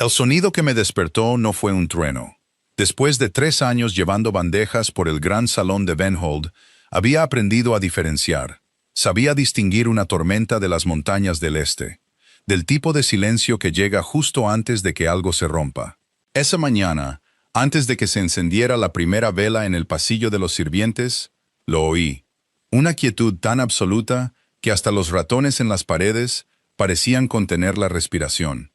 El sonido que me despertó no fue un trueno. Después de 3 años llevando bandejas por el gran salón de Venhold, había aprendido a diferenciar. Sabía distinguir una tormenta de las montañas del este, del tipo de silencio que llega justo antes de que algo se rompa. Esa mañana, antes de que se encendiera la primera vela en el pasillo de los sirvientes, lo oí. Una quietud tan absoluta que hasta los ratones en las paredes parecían contener la respiración.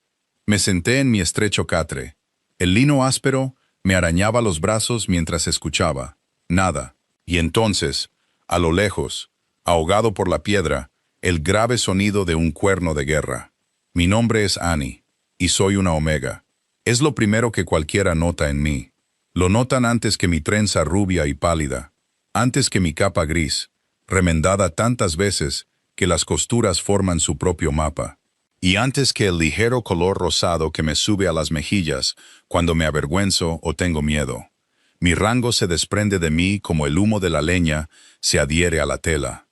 Me senté en mi estrecho catre. El lino áspero me arañaba los brazos mientras escuchaba. Nada. Y entonces, a lo lejos, ahogado por la piedra, el grave sonido de un cuerno de guerra. Mi nombre es Annie, y soy una omega. Es lo primero que cualquiera nota en mí. Lo notan antes que mi trenza rubia y pálida, antes que mi capa gris, remendada tantas veces que las costuras forman su propio mapa. Y antes que el ligero color rosado que me sube a las mejillas cuando me avergüenzo o tengo miedo. Mi rango se desprende de mí como el humo de la leña se adhiere a la tela.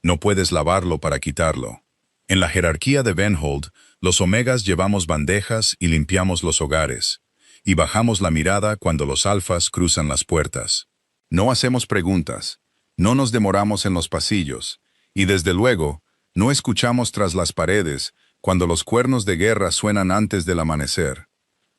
No puedes lavarlo para quitarlo. En la jerarquía de Venhold, los omegas llevamos bandejas y limpiamos los hogares, y bajamos la mirada cuando los alfas cruzan las puertas. No hacemos preguntas, no nos demoramos en los pasillos, y desde luego, no escuchamos tras las paredes cuando los cuernos de guerra suenan antes del amanecer.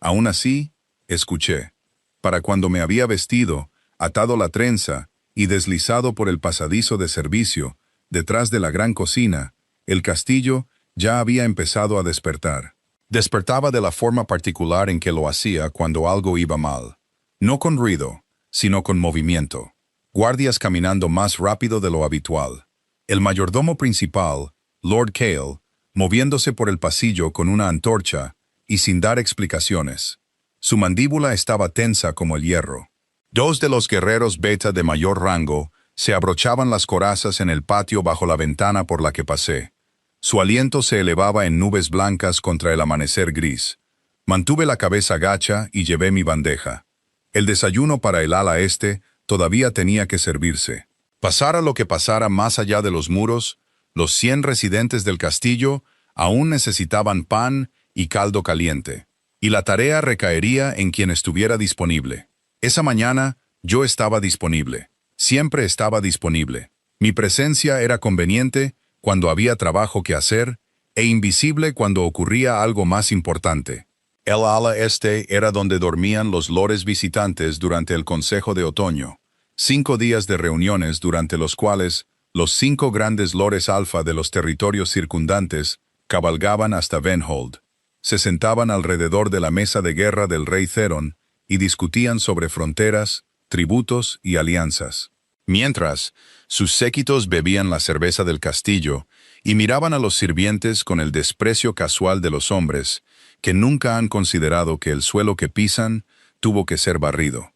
Aún así, escuché. Para cuando me había vestido, atado la trenza y deslizado por el pasadizo de servicio, detrás de la gran cocina, el castillo ya había empezado a despertar. Despertaba de la forma particular en que lo hacía cuando algo iba mal. No con ruido, sino con movimiento. Guardias caminando más rápido de lo habitual. El mayordomo principal, Lord Cale, moviéndose por el pasillo con una antorcha y sin dar explicaciones. Su mandíbula estaba tensa como el hierro. 2 de los guerreros beta de mayor rango se abrochaban las corazas en el patio bajo la ventana por la que pasé. Su aliento se elevaba en nubes blancas contra el amanecer gris. Mantuve la cabeza gacha y llevé mi bandeja. El desayuno para el ala este todavía tenía que servirse. Pasara lo que pasara más allá de los muros, los 100 residentes del castillo aún necesitaban pan y caldo caliente, y la tarea recaería en quien estuviera disponible. Esa mañana yo estaba disponible. Siempre estaba disponible. Mi presencia era conveniente cuando había trabajo que hacer e invisible cuando ocurría algo más importante. El ala este era donde dormían los lores visitantes durante el Consejo de Otoño. 5 días de reuniones durante los cuales los 5 grandes lores alfa de los territorios circundantes cabalgaban hasta Venhold. Se sentaban alrededor de la mesa de guerra del rey Theron y discutían sobre fronteras, tributos y alianzas. Mientras, sus séquitos bebían la cerveza del castillo y miraban a los sirvientes con el desprecio casual de los hombres, que nunca han considerado que el suelo que pisan tuvo que ser barrido.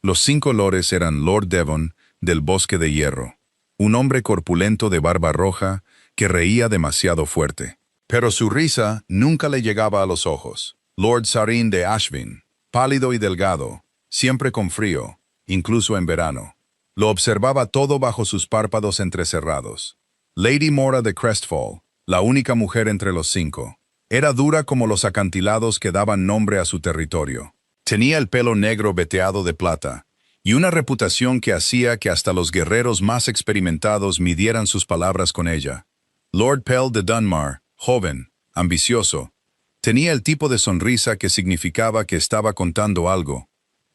Los 5 lores eran Lord Devon, del Bosque de Hierro, un hombre corpulento de barba roja que reía demasiado fuerte. Pero su risa nunca le llegaba a los ojos. Lord Sarin de Ashvin, pálido y delgado, siempre con frío, incluso en verano. Lo observaba todo bajo sus párpados entrecerrados. Lady Mora de Crestfall, la única mujer entre los 5. Era dura como los acantilados que daban nombre a su territorio. Tenía el pelo negro veteado de plata, y una reputación que hacía que hasta los guerreros más experimentados midieran sus palabras con ella. Lord Pell de Dunmar, joven, ambicioso, tenía el tipo de sonrisa que significaba que estaba contando algo.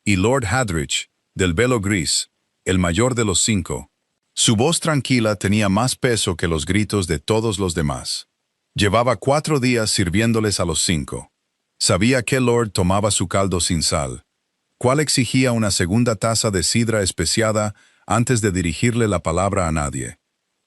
Y Lord Hadrich, del velo gris, el mayor de los 5. Su voz tranquila tenía más peso que los gritos de todos los demás. Llevaba 4 días sirviéndoles a los 5. Sabía qué lord tomaba su caldo sin sal, cuál exigía una segunda taza de sidra especiada antes de dirigirle la palabra a nadie,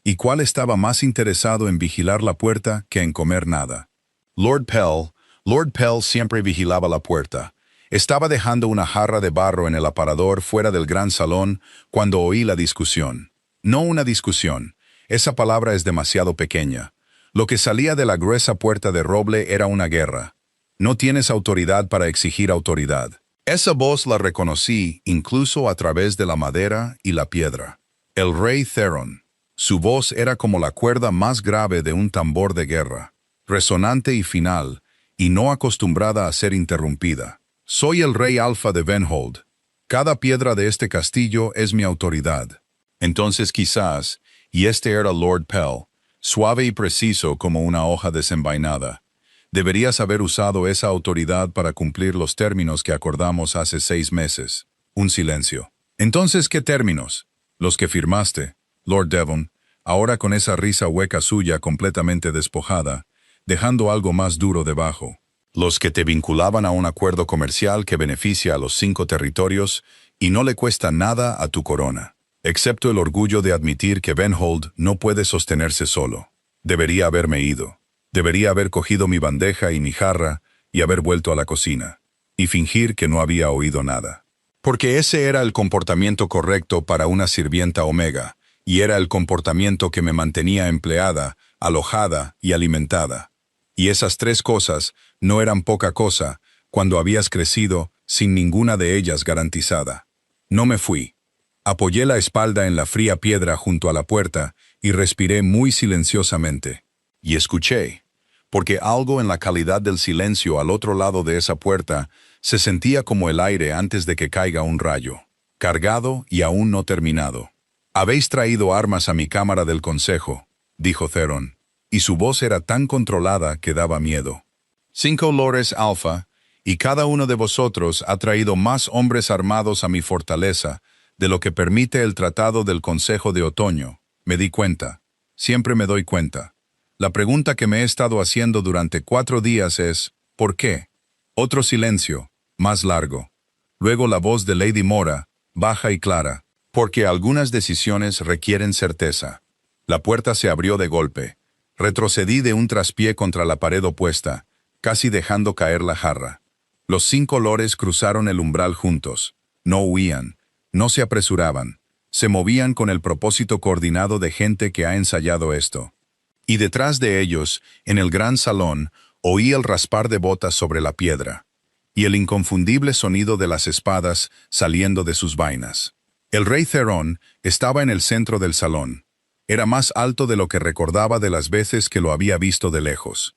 y cuál estaba más interesado en vigilar la puerta que en comer nada. Lord Pell siempre vigilaba la puerta. Estaba dejando una jarra de barro en el aparador fuera del gran salón cuando oí la discusión. No una discusión, esa palabra es demasiado pequeña. Lo que salía de la gruesa puerta de roble era una guerra. No tienes autoridad para exigir autoridad. Esa voz la reconocí incluso a través de la madera y la piedra. El rey Theron. Su voz era como la cuerda más grave de un tambor de guerra, resonante y final, y no acostumbrada a ser interrumpida. Soy el rey Alfa de Venhold. Cada piedra de este castillo es mi autoridad. Entonces quizás, y este era Lord Pell, suave y preciso como una hoja desenvainada, deberías haber usado esa autoridad para cumplir los términos que acordamos hace 6 meses. Un silencio. Entonces, ¿qué términos? Los que firmaste, Lord Devon, ahora con esa risa hueca suya completamente despojada, dejando algo más duro debajo. Los que te vinculaban a un acuerdo comercial que beneficia a los 5 territorios y no le cuesta nada a tu corona, excepto el orgullo de admitir que Venhold no puede sostenerse solo. Debería haberme ido. Debería haber cogido mi bandeja y mi jarra y haber vuelto a la cocina, y fingir que no había oído nada. Porque ese era el comportamiento correcto para una sirvienta Omega, y era el comportamiento que me mantenía empleada, alojada y alimentada. Y esas 3 cosas no eran poca cosa cuando habías crecido sin ninguna de ellas garantizada. No me fui. Apoyé la espalda en la fría piedra junto a la puerta y respiré muy silenciosamente. Y escuché, porque algo en la calidad del silencio al otro lado de esa puerta se sentía como el aire antes de que caiga un rayo, cargado y aún no terminado. «Habéis traído armas a mi cámara del consejo», dijo Theron, y su voz era tan controlada que daba miedo. 5 lores Alfa, y cada uno de vosotros ha traído más hombres armados a mi fortaleza de lo que permite el tratado del Consejo de Otoño. Me di cuenta. Siempre me doy cuenta. La pregunta que me he estado haciendo durante 4 días es, ¿por qué? Otro silencio, más largo. Luego la voz de Lady Mora, baja y clara. Porque algunas decisiones requieren certeza. La puerta se abrió de golpe. Retrocedí de un traspié contra la pared opuesta, casi dejando caer la jarra. Los 5 lores cruzaron el umbral juntos. No huían, no se apresuraban. Se movían con el propósito coordinado de gente que ha ensayado esto. Y detrás de ellos, en el gran salón, oí el raspar de botas sobre la piedra, y el inconfundible sonido de las espadas saliendo de sus vainas. El rey Theron estaba en el centro del salón. Era más alto de lo que recordaba de las veces que lo había visto de lejos.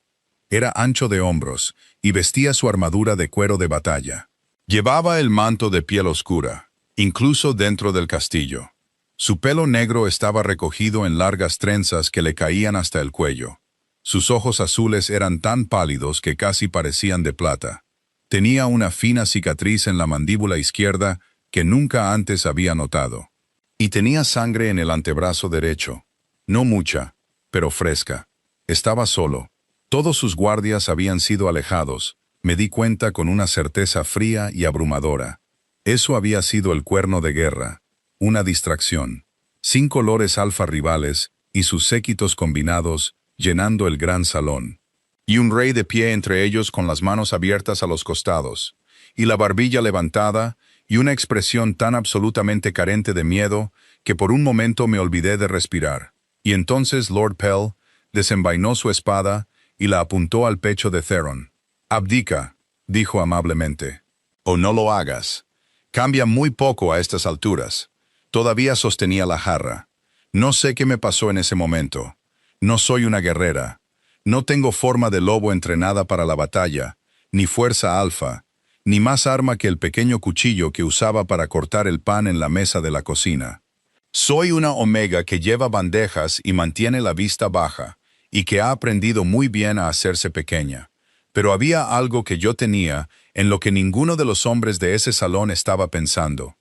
Era ancho de hombros, y vestía su armadura de cuero de batalla. Llevaba el manto de piel oscura, incluso dentro del castillo. Su pelo negro estaba recogido en largas trenzas que le caían hasta el cuello. Sus ojos azules eran tan pálidos que casi parecían de plata. Tenía una fina cicatriz en la mandíbula izquierda que nunca antes había notado. Y tenía sangre en el antebrazo derecho. No mucha, pero fresca. Estaba solo. Todos sus guardias habían sido alejados. Me di cuenta con una certeza fría y abrumadora. Eso había sido el cuerno de guerra. Una distracción. 5 lores Alfa rivales y sus séquitos combinados llenando el gran salón. Y un rey de pie entre ellos con las manos abiertas a los costados, y la barbilla levantada, y una expresión tan absolutamente carente de miedo que por un momento me olvidé de respirar. Y entonces Lord Pell desenvainó su espada y la apuntó al pecho de Theron. «Abdica», dijo amablemente. «O no lo hagas. Cambia muy poco a estas alturas». Todavía sostenía la jarra. No sé qué me pasó en ese momento. No soy una guerrera. No tengo forma de lobo entrenada para la batalla, ni fuerza alfa, ni más arma que el pequeño cuchillo que usaba para cortar el pan en la mesa de la cocina. Soy una omega que lleva bandejas y mantiene la vista baja, y que ha aprendido muy bien a hacerse pequeña. Pero había algo que yo tenía en lo que ninguno de los hombres de ese salón estaba pensando.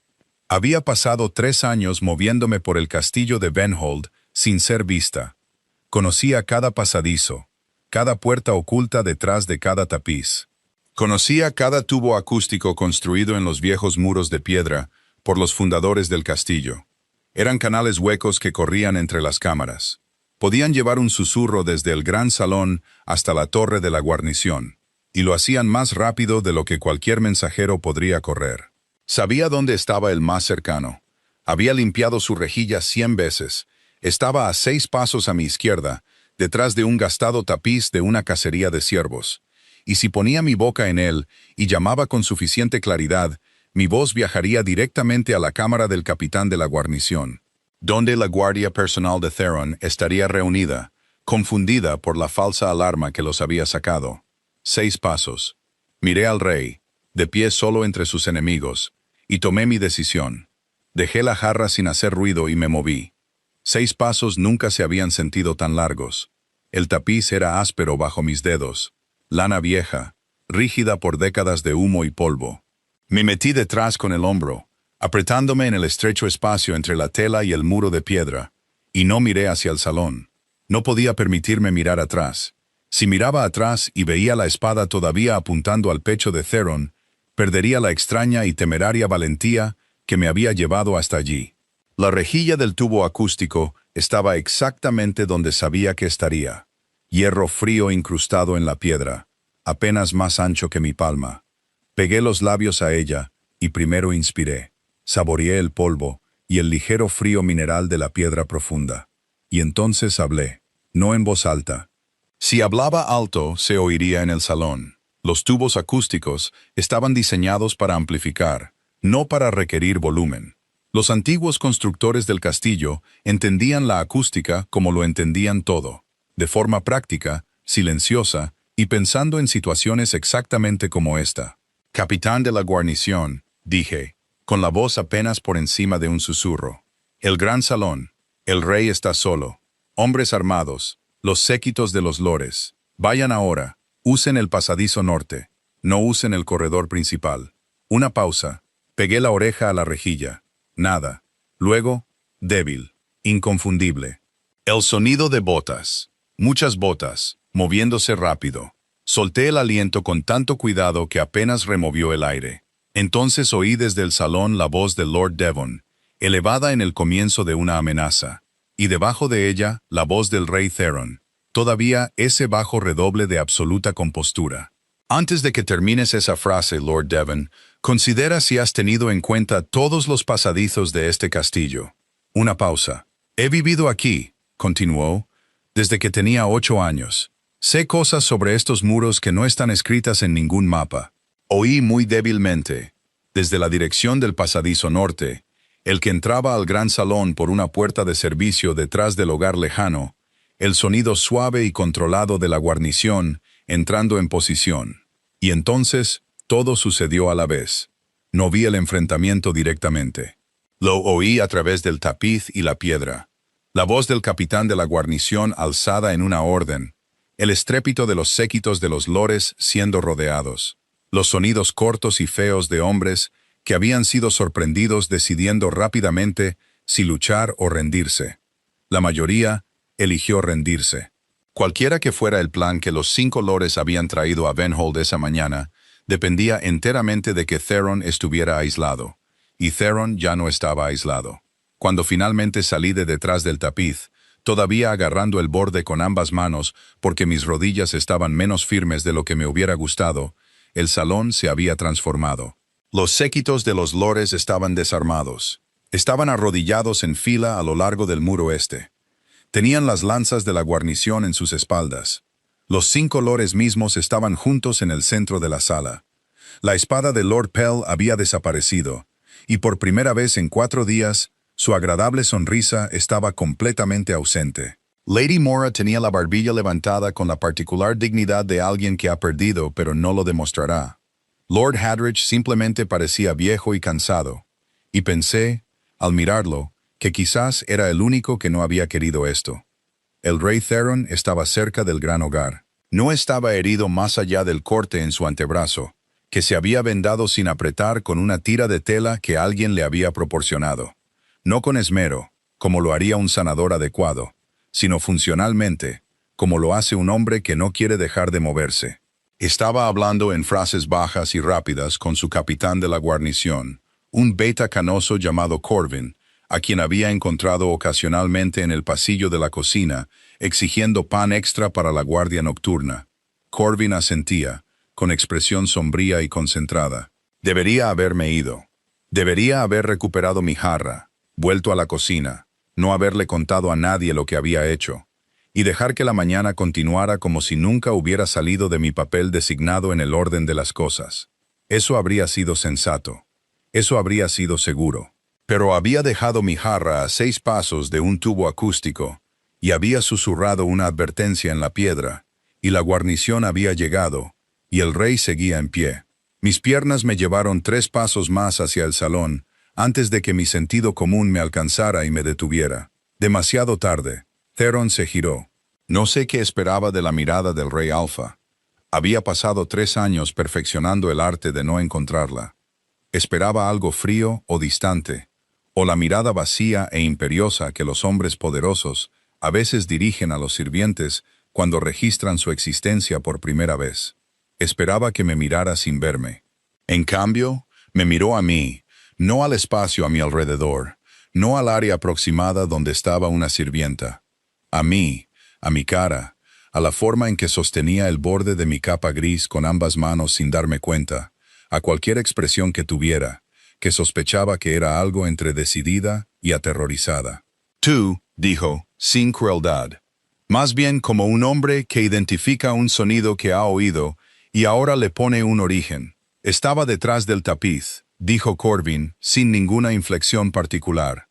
Había pasado 3 años moviéndome por el castillo de Venhold sin ser vista. Conocía cada pasadizo, cada puerta oculta detrás de cada tapiz. Conocía cada tubo acústico construido en los viejos muros de piedra por los fundadores del castillo. Eran canales huecos que corrían entre las cámaras. Podían llevar un susurro desde el gran salón hasta la torre de la guarnición, y lo hacían más rápido de lo que cualquier mensajero podría correr. Sabía dónde estaba el más cercano. Había limpiado su rejilla 100 veces. Estaba a 6 pasos a mi izquierda, detrás de un gastado tapiz de una cacería de ciervos. Y si ponía mi boca en él y llamaba con suficiente claridad, mi voz viajaría directamente a la cámara del capitán de la guarnición, donde la guardia personal de Theron estaría reunida, confundida por la falsa alarma que los había sacado. 6 pasos. Miré al rey, de pie solo entre sus enemigos, y tomé mi decisión. Dejé la jarra sin hacer ruido y me moví. 6 pasos nunca se habían sentido tan largos. El tapiz era áspero bajo mis dedos, lana vieja, rígida por décadas de humo y polvo. Me metí detrás con el hombro, apretándome en el estrecho espacio entre la tela y el muro de piedra, y no miré hacia el salón. No podía permitirme mirar atrás. Si miraba atrás y veía la espada todavía apuntando al pecho de Theron, perdería la extraña y temeraria valentía que me había llevado hasta allí. La rejilla del tubo acústico estaba exactamente donde sabía que estaría. Hierro frío incrustado en la piedra, apenas más ancho que mi palma. Pegué los labios a ella y primero inspiré. Saboreé el polvo y el ligero frío mineral de la piedra profunda. Y entonces hablé, no en voz alta. Si hablaba alto, se oiría en el salón. Los tubos acústicos estaban diseñados para amplificar, no para requerir volumen. Los antiguos constructores del castillo entendían la acústica como lo entendían todo, de forma práctica, silenciosa y pensando en situaciones exactamente como esta. «Capitán de la guarnición», dije, con la voz apenas por encima de un susurro. «El gran salón. El rey está solo. Hombres armados. Los séquitos de los lores. Vayan ahora. Usen el pasadizo norte. No usen el corredor principal». Una pausa. Pegué la oreja a la rejilla. Nada. Luego, débil, inconfundible. El sonido de botas. Muchas botas, moviéndose rápido. Solté el aliento con tanto cuidado que apenas removió el aire. Entonces oí desde el salón la voz de Lord Devon, elevada en el comienzo de una amenaza, y debajo de ella la voz del rey Theron, todavía ese bajo redoble de absoluta compostura. Antes de que termines esa frase, Lord Devon, considera si has tenido en cuenta todos los pasadizos de este castillo. Una pausa. He vivido aquí, continuó, desde que tenía 8 años. Sé cosas sobre estos muros que no están escritas en ningún mapa. Oí muy débilmente, desde la dirección del pasadizo norte, el que entraba al gran salón por una puerta de servicio detrás del hogar lejano, el sonido suave y controlado de la guarnición entrando en posición. Y entonces, todo sucedió a la vez. No vi el enfrentamiento directamente. Lo oí a través del tapiz y la piedra. La voz del capitán de la guarnición alzada en una orden, el estrépito de los séquitos de los lores siendo rodeados, los sonidos cortos y feos de hombres que habían sido sorprendidos decidiendo rápidamente si luchar o rendirse. La mayoría eligió rendirse. Cualquiera que fuera el plan que los 5 lores habían traído a Venhold esa mañana, dependía enteramente de que Theron estuviera aislado. Y Theron ya no estaba aislado. Cuando finalmente salí de detrás del tapiz, todavía agarrando el borde con ambas manos porque mis rodillas estaban menos firmes de lo que me hubiera gustado, el salón se había transformado. Los séquitos de los lores estaban desarmados. Estaban arrodillados en fila a lo largo del muro este. Tenían las lanzas de la guarnición en sus espaldas. Los 5 lores mismos estaban juntos en el centro de la sala. La espada de Lord Pell había desaparecido, y por primera vez en 4 días, su agradable sonrisa estaba completamente ausente. Lady Mora tenía la barbilla levantada con la particular dignidad de alguien que ha perdido pero no lo demostrará. Lord Hadrich simplemente parecía viejo y cansado, y pensé, al mirarlo, que quizás era el único que no había querido esto. El rey Theron estaba cerca del gran hogar. No estaba herido más allá del corte en su antebrazo, que se había vendado sin apretar con una tira de tela que alguien le había proporcionado. No con esmero, como lo haría un sanador adecuado, sino funcionalmente, como lo hace un hombre que no quiere dejar de moverse. Estaba hablando en frases bajas y rápidas con su capitán de la guarnición, un beta canoso llamado Corvin, a quien había encontrado ocasionalmente en el pasillo de la cocina, exigiendo pan extra para la guardia nocturna. Corvin asentía, con expresión sombría y concentrada. Debería haberme ido. Debería haber recuperado mi jarra, vuelto a la cocina, no haberle contado a nadie lo que había hecho, y dejar que la mañana continuara como si nunca hubiera salido de mi papel designado en el orden de las cosas. Eso habría sido sensato. Eso habría sido seguro. Pero había dejado mi jarra a 6 pasos de un tubo acústico, y había susurrado una advertencia en la piedra, y la guarnición había llegado, y el rey seguía en pie. Mis piernas me llevaron 3 pasos más hacia el salón, antes de que mi sentido común me alcanzara y me detuviera. Demasiado tarde. Theron se giró. No sé qué esperaba de la mirada del rey Alfa. Había pasado 3 años perfeccionando el arte de no encontrarla. Esperaba algo frío o distante, o la mirada vacía e imperiosa que los hombres poderosos a veces dirigen a los sirvientes cuando registran su existencia por primera vez. Esperaba que me mirara sin verme. En cambio, me miró a mí, no al espacio a mi alrededor, no al área aproximada donde estaba una sirvienta. A mí, a mi cara, a la forma en que sostenía el borde de mi capa gris con ambas manos sin darme cuenta, a cualquier expresión que tuviera, que sospechaba que era algo entre decidida y aterrorizada. Tú, dijo, sin crueldad, más bien como un hombre que identifica un sonido que ha oído y ahora le pone un origen. Estaba detrás del tapiz, dijo Corvin, sin ninguna inflexión particular.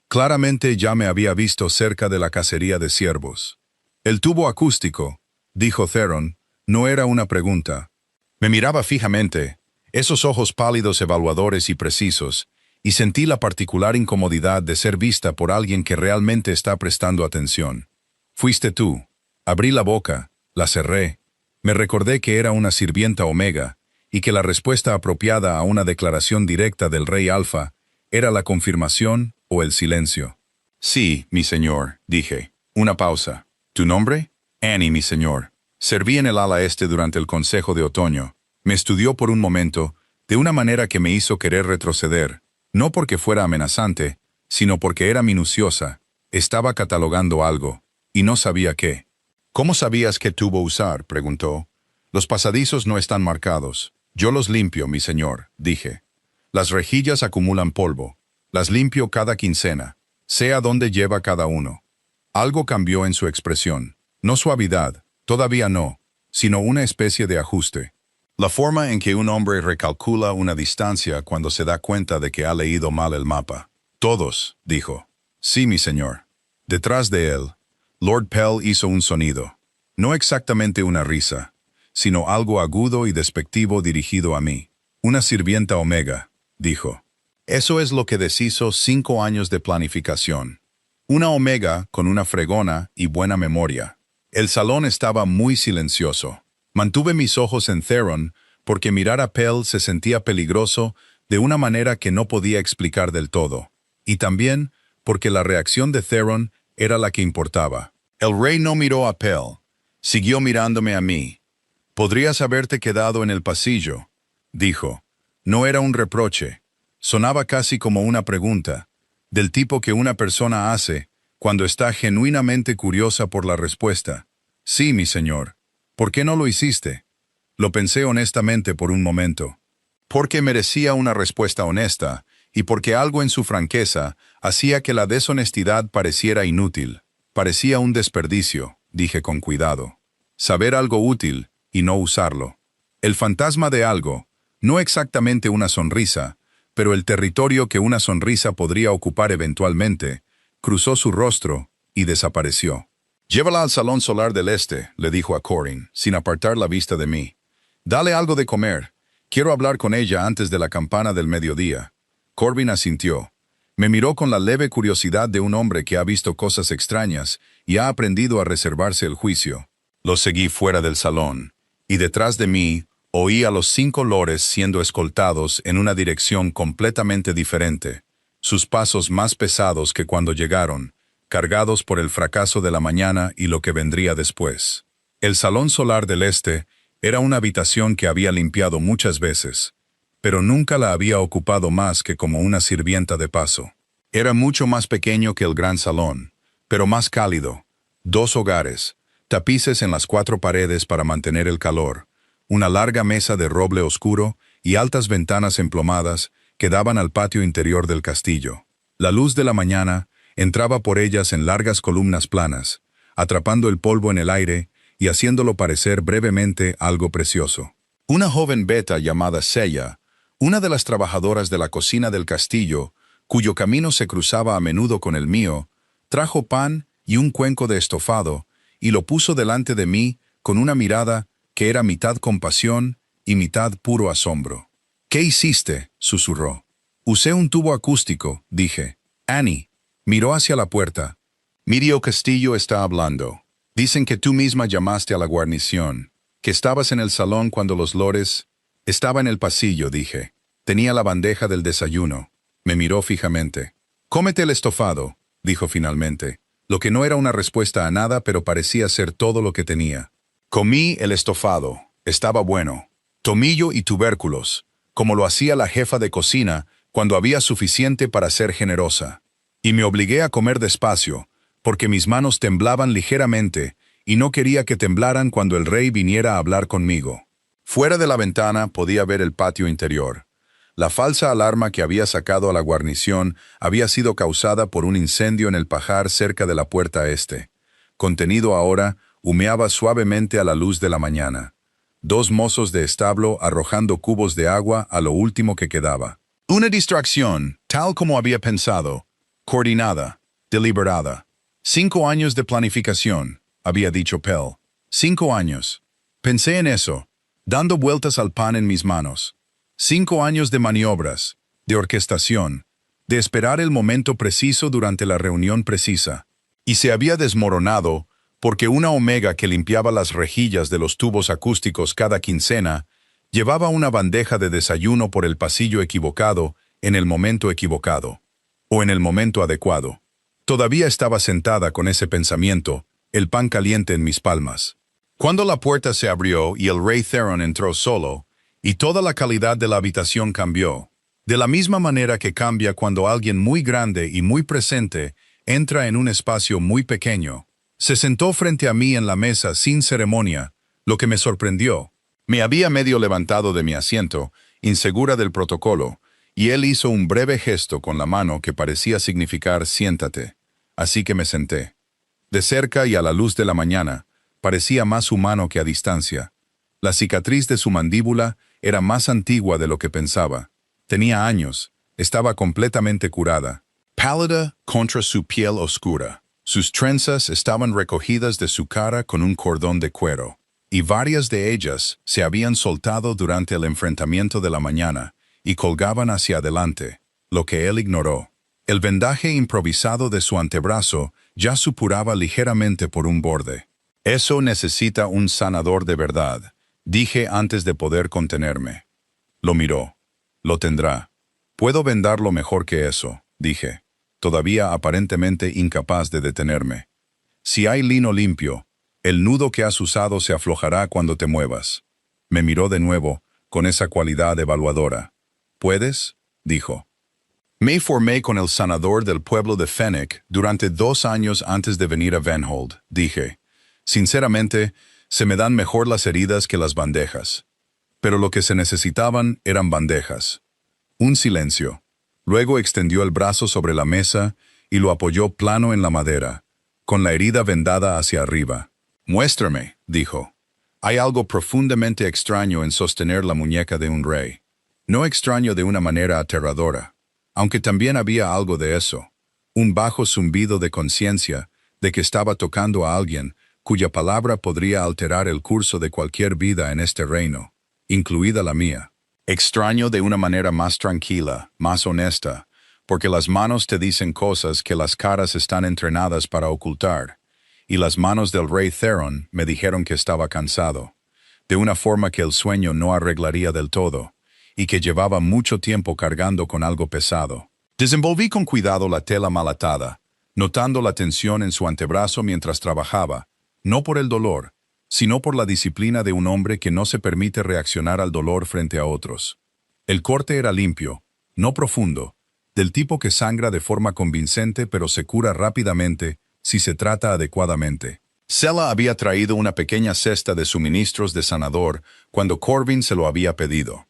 Claramente ya me había visto cerca de la cacería de ciervos. El tubo acústico, dijo Theron, no era una pregunta. Me miraba fijamente, esos ojos pálidos evaluadores y precisos, y sentí la particular incomodidad de ser vista por alguien que realmente está prestando atención. Fuiste tú. Abrí la boca, la cerré. Me recordé que era una sirvienta Omega, y que la respuesta apropiada a una declaración directa del rey Alfa era la confirmación o el silencio. Sí, mi señor, dije. Una pausa. ¿Tu nombre? Annie, mi señor. Serví en el ala este durante el Consejo de Otoño. Me estudió por un momento, de una manera que me hizo querer retroceder, no porque fuera amenazante, sino porque era minuciosa. Estaba catalogando algo, y no sabía qué. ¿Cómo sabías qué tubo usar?, preguntó. Los pasadizos no están marcados. Yo los limpio, mi señor, dije. Las rejillas acumulan polvo. Las limpio cada quincena. Sé a dónde lleva cada uno. Algo cambió en su expresión. No suavidad, todavía no, sino una especie de ajuste. La forma en que un hombre recalcula una distancia cuando se da cuenta de que ha leído mal el mapa. Todos, dijo. Sí, mi señor. Detrás de él, Lord Pell hizo un sonido. No exactamente una risa, sino algo agudo y despectivo dirigido a mí. Una sirvienta Omega, dijo. Eso es lo que deshizo 5 años de planificación. Una Omega con una fregona y buena memoria. El salón estaba muy silencioso. Mantuve mis ojos en Theron porque mirar a Pell se sentía peligroso de una manera que no podía explicar del todo. Y también porque la reacción de Theron era la que importaba. El rey no miró a Pell. Siguió mirándome a mí. «Podrías haberte quedado en el pasillo», dijo. No era un reproche. Sonaba casi como una pregunta, del tipo que una persona hace cuando está genuinamente curiosa por la respuesta. «Sí, mi señor. ¿Por qué no lo hiciste?» Lo pensé honestamente por un momento. Porque merecía una respuesta honesta, y porque algo en su franqueza hacía que la deshonestidad pareciera inútil. Parecía un desperdicio, dije con cuidado. Saber algo útil y no usarlo. El fantasma de algo, no exactamente una sonrisa, pero el territorio que una sonrisa podría ocupar eventualmente, cruzó su rostro y desapareció. «Llévala al Salón Solar del Este», le dijo a Corin, sin apartar la vista de mí. «Dale algo de comer. Quiero hablar con ella antes de la campana del mediodía». Corbin asintió. Me miró con la leve curiosidad de un hombre que ha visto cosas extrañas y ha aprendido a reservarse el juicio. Lo seguí fuera del salón, y detrás de mí oí a los 5 lores siendo escoltados en una dirección completamente diferente, sus pasos más pesados que cuando llegaron, cargados por el fracaso de la mañana y lo que vendría después. El Salón Solar del Este era una habitación que había limpiado muchas veces, pero nunca la había ocupado más que como una sirvienta de paso. Era mucho más pequeño que el gran salón, pero más cálido. 2 hogares, tapices en las 4 paredes para mantener el calor, una larga mesa de roble oscuro y altas ventanas emplomadas que daban al patio interior del castillo. La luz de la mañana entraba por ellas en largas columnas planas, atrapando el polvo en el aire y haciéndolo parecer brevemente algo precioso. Una joven beta llamada Seiya, una de las trabajadoras de la cocina del castillo, cuyo camino se cruzaba a menudo con el mío, trajo pan y un cuenco de estofado y lo puso delante de mí con una mirada que era mitad compasión y mitad puro asombro. «¿Qué hiciste?», susurró. «Usé un tubo acústico», dije. Annie miró hacia la puerta. «Mirio Castillo está hablando. Dicen que tú misma llamaste a la guarnición, que estabas en el salón cuando los lores...» «Estaba en el pasillo», dije. «Tenía la bandeja del desayuno». Me miró fijamente. «Cómete el estofado», dijo finalmente, lo que no era una respuesta a nada, pero parecía ser todo lo que tenía. Comí el estofado. Estaba bueno. Tomillo y tubérculos, como lo hacía la jefa de cocina cuando había suficiente para ser generosa. Y me obligué a comer despacio, porque mis manos temblaban ligeramente y no quería que temblaran cuando el rey viniera a hablar conmigo. Fuera de la ventana podía ver el patio interior. La falsa alarma que había sacado a la guarnición había sido causada por un incendio en el pajar cerca de la puerta este. Contenido ahora, humeaba suavemente a la luz de la mañana. 2 mozos de establo arrojando cubos de agua a lo último que quedaba. Una distracción, tal como había pensado, coordinada, deliberada. 5 años de planificación, había dicho Pell. 5 años. Pensé en eso, dando vueltas al pan en mis manos. 5 años de maniobras, de orquestación, de esperar el momento preciso durante la reunión precisa. Y se había desmoronado porque una omega que limpiaba las rejillas de los tubos acústicos cada quincena llevaba una bandeja de desayuno por el pasillo equivocado en el momento equivocado, o en el momento adecuado. Todavía estaba sentada con ese pensamiento, el pan caliente en mis palmas. Cuando la puerta se abrió y el rey Theron entró solo, y toda la calidad de la habitación cambió, de la misma manera que cambia cuando alguien muy grande y muy presente entra en un espacio muy pequeño. Se sentó frente a mí en la mesa sin ceremonia, lo que me sorprendió. Me había medio levantado de mi asiento, insegura del protocolo, y él hizo un breve gesto con la mano que parecía significar «siéntate». Así que me senté. De cerca y a la luz de la mañana, parecía más humano que a distancia. La cicatriz de su mandíbula era más antigua de lo que pensaba. Tenía años, estaba completamente curada. Pálida contra su piel oscura. Sus trenzas estaban recogidas de su cara con un cordón de cuero, y varias de ellas se habían soltado durante el enfrentamiento de la mañana y colgaban hacia adelante, lo que él ignoró. El vendaje improvisado de su antebrazo ya supuraba ligeramente por un borde. «Eso necesita un sanador de verdad», dije antes de poder contenerme. Lo miró. «Lo tendrá. Puedo vendarlo mejor que eso», dije, todavía aparentemente incapaz de detenerme. «Si hay lino limpio, el nudo que has usado se aflojará cuando te muevas». Me miró de nuevo, con esa cualidad evaluadora. «¿Puedes?», dijo. Me formé con el sanador del pueblo de Fennec durante 2 años antes de venir a Venhold, dije. Sinceramente, se me dan mejor las heridas que las bandejas. Pero lo que se necesitaban eran bandejas. Un silencio. Luego extendió el brazo sobre la mesa y lo apoyó plano en la madera, con la herida vendada hacia arriba. «Muéstrame», dijo. «Hay algo profundamente extraño en sostener la muñeca de un rey. No extraño de una manera aterradora, aunque también había algo de eso. Un bajo zumbido de conciencia de que estaba tocando a alguien cuya palabra podría alterar el curso de cualquier vida en este reino, incluida la mía. Extraño de una manera más tranquila, más honesta, porque las manos te dicen cosas que las caras están entrenadas para ocultar, y las manos del rey Theron me dijeron que estaba cansado, de una forma que el sueño no arreglaría del todo, y que llevaba mucho tiempo cargando con algo pesado. Desenvolví con cuidado la tela mal atada, notando la tensión en su antebrazo mientras trabajaba, no por el dolor, sino por la disciplina de un hombre que no se permite reaccionar al dolor frente a otros. El corte era limpio, no profundo, del tipo que sangra de forma convincente pero se cura rápidamente si se trata adecuadamente. Sela había traído una pequeña cesta de suministros de sanador cuando Corvin se lo había pedido.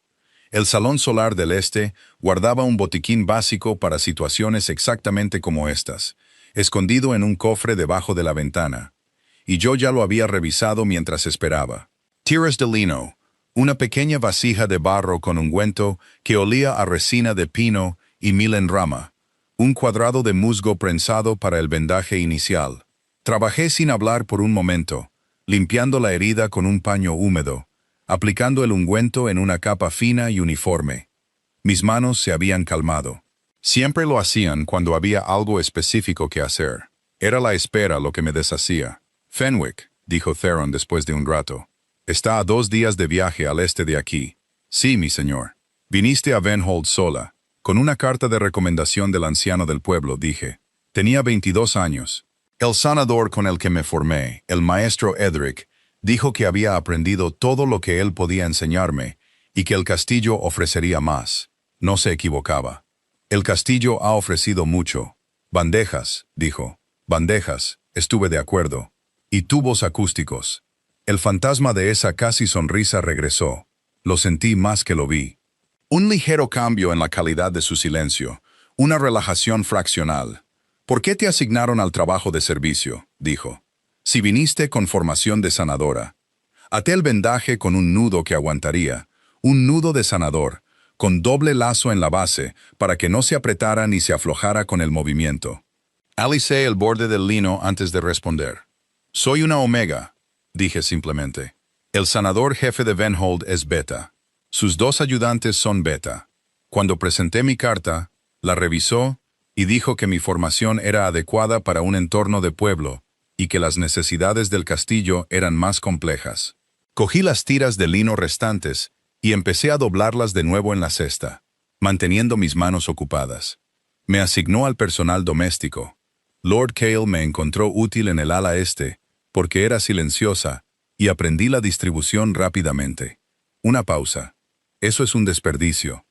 El Salón Solar del Este guardaba un botiquín básico para situaciones exactamente como estas, escondido en un cofre debajo de la ventana. Y yo ya lo había revisado mientras esperaba. Tiras de lino, una pequeña vasija de barro con ungüento que olía a resina de pino y milenrama, un cuadrado de musgo prensado para el vendaje inicial. Trabajé sin hablar por un momento, limpiando la herida con un paño húmedo, aplicando el ungüento en una capa fina y uniforme. Mis manos se habían calmado. Siempre lo hacían cuando había algo específico que hacer. Era la espera lo que me deshacía. Fenwick, dijo Theron después de un rato, está a 2 días de viaje al este de aquí. Sí, mi señor. Viniste a Venhold sola. Con una carta de recomendación del anciano del pueblo, dije. Tenía 22 años. El sanador con el que me formé, el maestro Edric, dijo que había aprendido todo lo que él podía enseñarme y que el castillo ofrecería más. No se equivocaba. El castillo ha ofrecido mucho. Bandejas, dijo. Bandejas, estuve de acuerdo. Y tubos acústicos. El fantasma de esa casi sonrisa regresó. Lo sentí más que lo vi. Un ligero cambio en la calidad de su silencio. Una relajación fraccional. ¿Por qué te asignaron al trabajo de servicio?, dijo. Si viniste con formación de sanadora. Até el vendaje con un nudo que aguantaría. Un nudo de sanador, con doble lazo en la base, para que no se apretara ni se aflojara con el movimiento. Alicé el borde del lino antes de responder. Soy una omega, dije simplemente. El sanador jefe de Venhold es beta. Sus 2 ayudantes son beta. Cuando presenté mi carta, la revisó y dijo que mi formación era adecuada para un entorno de pueblo y que las necesidades del castillo eran más complejas. Cogí las tiras de lino restantes y empecé a doblarlas de nuevo en la cesta, manteniendo mis manos ocupadas. Me asignó al personal doméstico. Lord Cale me encontró útil en el ala este, porque era silenciosa, y aprendí la distribución rápidamente. Una pausa. Eso es un desperdicio.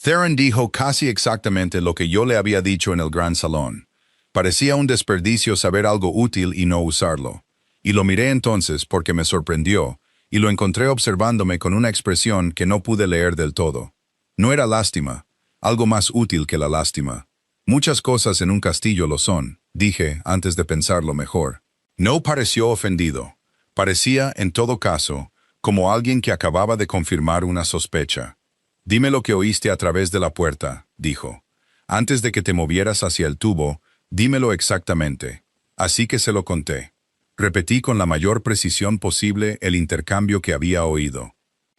Theron dijo casi exactamente lo que yo le había dicho en el gran salón. Parecía un desperdicio saber algo útil y no usarlo. Y lo miré entonces porque me sorprendió, y lo encontré observándome con una expresión que no pude leer del todo. No era lástima, algo más útil que la lástima. Muchas cosas en un castillo lo son, dije antes de pensarlo mejor. No pareció ofendido. Parecía, en todo caso, como alguien que acababa de confirmar una sospecha. Dime lo que oíste a través de la puerta, dijo. Antes de que te movieras hacia el tubo, dímelo exactamente. Así que se lo conté. Repetí con la mayor precisión posible el intercambio que había oído.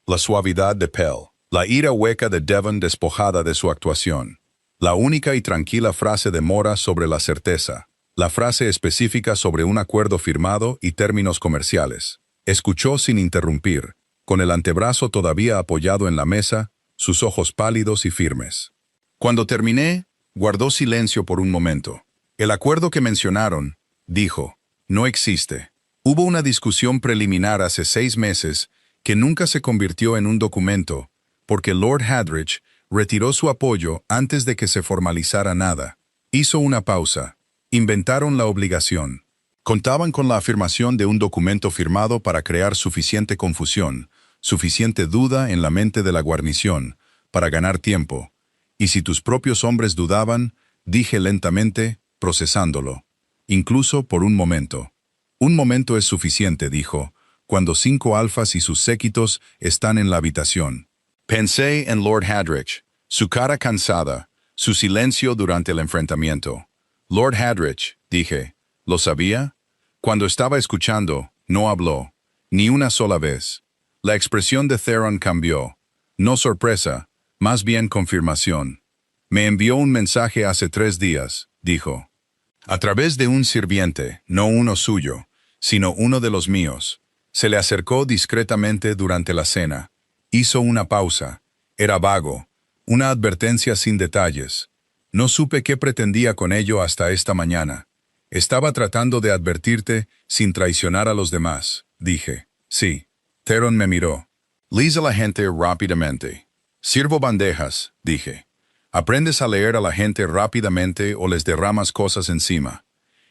La suavidad de Pell, la ira hueca de Devon despojada de su actuación, la única y tranquila frase de Mora sobre la certeza, la frase específica sobre un acuerdo firmado y términos comerciales. Escuchó sin interrumpir, con el antebrazo todavía apoyado en la mesa, sus ojos pálidos y firmes. Cuando terminé, guardó silencio por un momento. El acuerdo que mencionaron, dijo, no existe. Hubo una discusión preliminar hace 6 meses que nunca se convirtió en un documento, porque Lord Hadrich retiró su apoyo antes de que se formalizara nada. Hizo una pausa. Inventaron la obligación. Contaban con la afirmación de un documento firmado para crear suficiente confusión, suficiente duda en la mente de la guarnición, para ganar tiempo. Y si tus propios hombres dudaban, dije lentamente, procesándolo. Incluso por un momento. Un momento es suficiente, dijo, cuando 5 alfas y sus séquitos están en la habitación. Pensé en Lord Hadrich, su cara cansada, su silencio durante el enfrentamiento. Lord Hadrich, dije, ¿lo sabía? Cuando estaba escuchando, no habló, ni una sola vez. La expresión de Theron cambió. No sorpresa, más bien confirmación. Me envió un mensaje hace 3 días, dijo. A través de un sirviente, no uno suyo, sino uno de los míos. Se le acercó discretamente durante la cena. Hizo una pausa. Era vago. Una advertencia sin detalles. No supe qué pretendía con ello hasta esta mañana. Estaba tratando de advertirte sin traicionar a los demás, dije. Sí. Theron me miró. Lisa a la gente rápidamente. Sirvo bandejas, dije. Aprendes a leer a la gente rápidamente o les derramas cosas encima.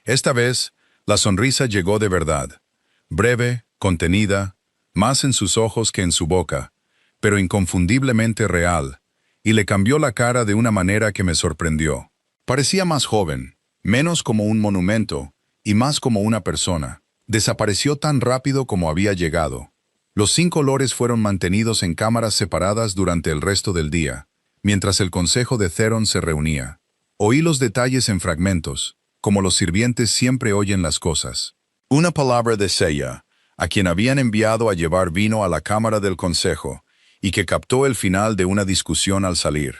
Esta vez, la sonrisa llegó de verdad. Breve, contenida, más en sus ojos que en su boca, pero inconfundiblemente real, y le cambió la cara de una manera que me sorprendió. Parecía más joven, menos como un monumento, y más como una persona. Desapareció tan rápido como había llegado. Los 5 lores fueron mantenidos en cámaras separadas durante el resto del día, mientras el consejo de Theron se reunía. Oí los detalles en fragmentos, como los sirvientes siempre oyen las cosas. Una palabra de Seiya, a quien habían enviado a llevar vino a la cámara del consejo, y que captó el final de una discusión al salir.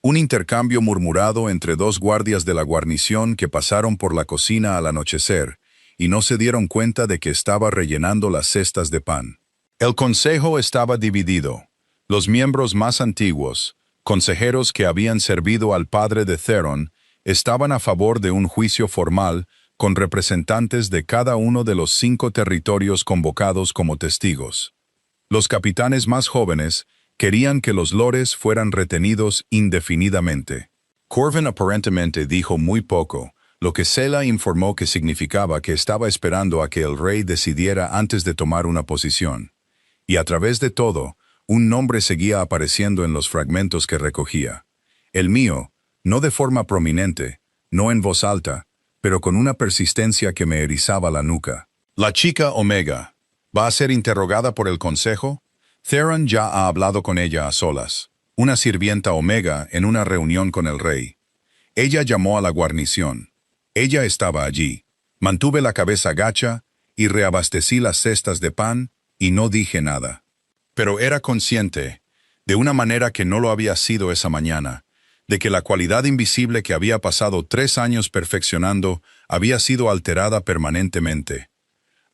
Un intercambio murmurado entre dos guardias de la guarnición que pasaron por la cocina al anochecer, y no se dieron cuenta de que estaba rellenando las cestas de pan. El consejo estaba dividido. Los miembros más antiguos, consejeros que habían servido al padre de Theron, estaban a favor de un juicio formal con representantes de cada uno de los 5 territorios convocados como testigos. Los capitanes más jóvenes querían que los lores fueran retenidos indefinidamente. Corvin aparentemente dijo muy poco, lo que Sela informó que significaba que estaba esperando a que el rey decidiera antes de tomar una posición. Y a través de todo, un nombre seguía apareciendo en los fragmentos que recogía. El mío, no de forma prominente, no en voz alta, pero con una persistencia que me erizaba la nuca. La chica Omega, ¿va a ser interrogada por el consejo? Theron ya ha hablado con ella a solas. Una sirvienta Omega en una reunión con el rey. Ella llamó a la guarnición. Ella estaba allí. Mantuve la cabeza gacha y reabastecí las cestas de pan y no dije nada. Pero era consciente, de una manera que no lo había sido esa mañana, de que la cualidad invisible que había pasado 3 años perfeccionando había sido alterada permanentemente.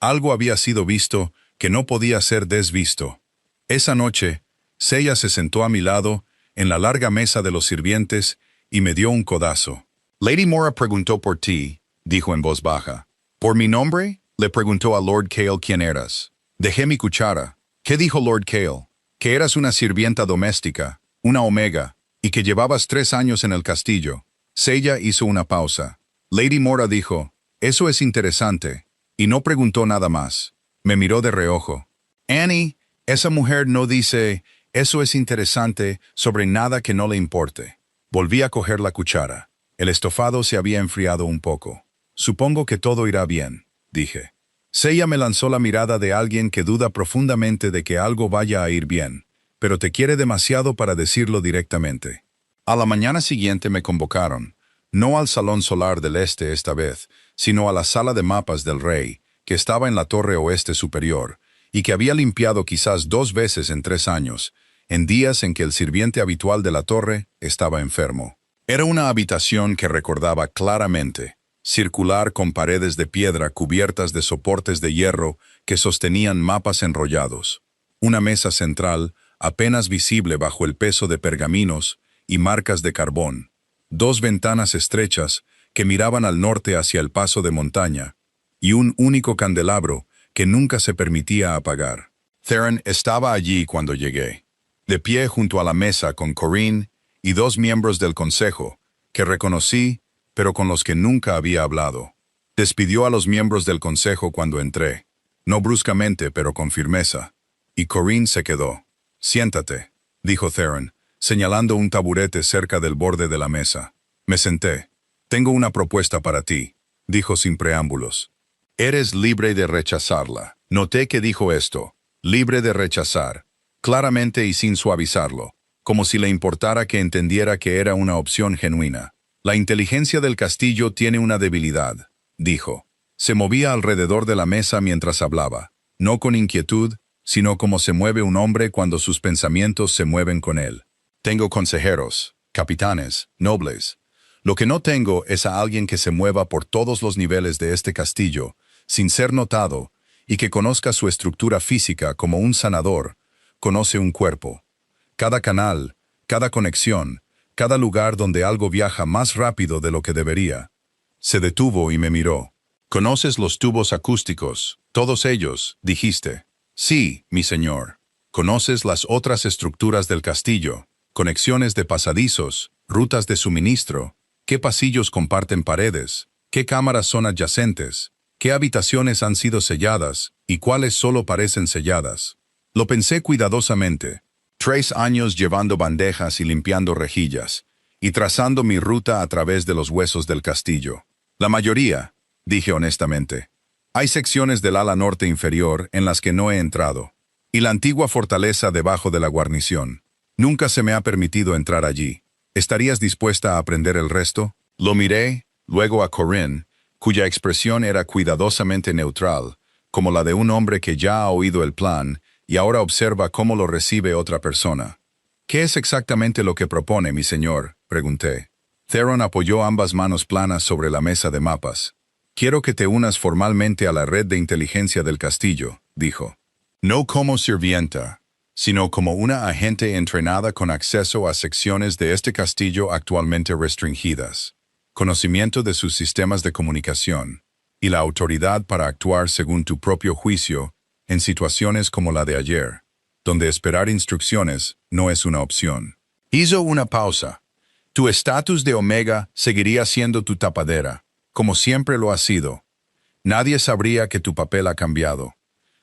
Algo había sido visto que no podía ser desvisto. Esa noche, Seiya se sentó a mi lado, en la larga mesa de los sirvientes, y me dio un codazo. Lady Mora preguntó por ti, dijo en voz baja. ¿Por mi nombre? Le preguntó a Lord Cale quién eras. Dejé mi cuchara. ¿Qué dijo Lord Cale? Que eras una sirvienta doméstica, una Omega, y que llevabas 3 años en el castillo. Seiya hizo una pausa. Lady Mora dijo, eso es interesante, y no preguntó nada más. Me miró de reojo. Annie, esa mujer no dice, eso es interesante, sobre nada que no le importe. Volví a coger la cuchara. El estofado se había enfriado un poco. Supongo que todo irá bien, dije. Seiya me lanzó la mirada de alguien que duda profundamente de que algo vaya a ir bien, pero te quiere demasiado para decirlo directamente. A la mañana siguiente me convocaron, no al Salón Solar del Este esta vez, sino a la sala de mapas del rey, que estaba en la torre oeste superior, y que había limpiado quizás 2 veces en 3 años, en días en que el sirviente habitual de la torre estaba enfermo. Era una habitación que recordaba claramente, circular con paredes de piedra cubiertas de soportes de hierro que sostenían mapas enrollados. Una mesa central, apenas visible bajo el peso de pergaminos y marcas de carbón. 2 ventanas estrechas que miraban al norte hacia el paso de montaña, y un único candelabro que nunca se permitía apagar. Theron estaba allí cuando llegué, de pie junto a la mesa con Corinne y 2 miembros del consejo, que reconocí, pero con los que nunca había hablado. Despidió a los miembros del consejo cuando entré, no bruscamente pero con firmeza, y Corinne se quedó. Siéntate, dijo Theron, señalando un taburete cerca del borde de la mesa. Me senté. Tengo una propuesta para ti, dijo sin preámbulos. Eres libre de rechazarla. Noté que dijo esto, libre de rechazar, claramente y sin suavizarlo, como si le importara que entendiera que era una opción genuina. La inteligencia del castillo tiene una debilidad, dijo. Se movía alrededor de la mesa mientras hablaba, no con inquietud, sino como se mueve un hombre cuando sus pensamientos se mueven con él. Tengo consejeros, capitanes, nobles. Lo que no tengo es a alguien que se mueva por todos los niveles de este castillo, sin ser notado, y que conozca su estructura física como un sanador, conoce un cuerpo. Cada canal, cada conexión, cada lugar donde algo viaja más rápido de lo que debería. Se detuvo y me miró. ¿Conoces los tubos acústicos? Todos ellos, dijiste. Sí, mi señor. ¿Conoces las otras estructuras del castillo? Conexiones de pasadizos, rutas de suministro. ¿Qué pasillos comparten paredes? ¿Qué cámaras son adyacentes? ¿Qué habitaciones han sido selladas y cuáles solo parecen selladas? Lo pensé cuidadosamente. 3 años llevando bandejas y limpiando rejillas, y trazando mi ruta a través de los huesos del castillo. La mayoría, dije honestamente. Hay secciones del ala norte inferior en las que no he entrado, y la antigua fortaleza debajo de la guarnición. Nunca se me ha permitido entrar allí. ¿Estarías dispuesta a aprender el resto? Lo miré, luego a Corinne, cuya expresión era cuidadosamente neutral, como la de un hombre que ya ha oído el plan y ahora observa cómo lo recibe otra persona. ¿Qué es exactamente lo que propone, mi señor?, pregunté. Theron apoyó ambas manos planas sobre la mesa de mapas. Quiero que te unas formalmente a la red de inteligencia del castillo, dijo. No como sirvienta, sino como una agente entrenada con acceso a secciones de este castillo actualmente restringidas, conocimiento de sus sistemas de comunicación, y la autoridad para actuar según tu propio juicio en situaciones como la de ayer, donde esperar instrucciones no es una opción. Hizo una pausa. Tu estatus de Omega seguiría siendo tu tapadera, como siempre lo ha sido. Nadie sabría que tu papel ha cambiado.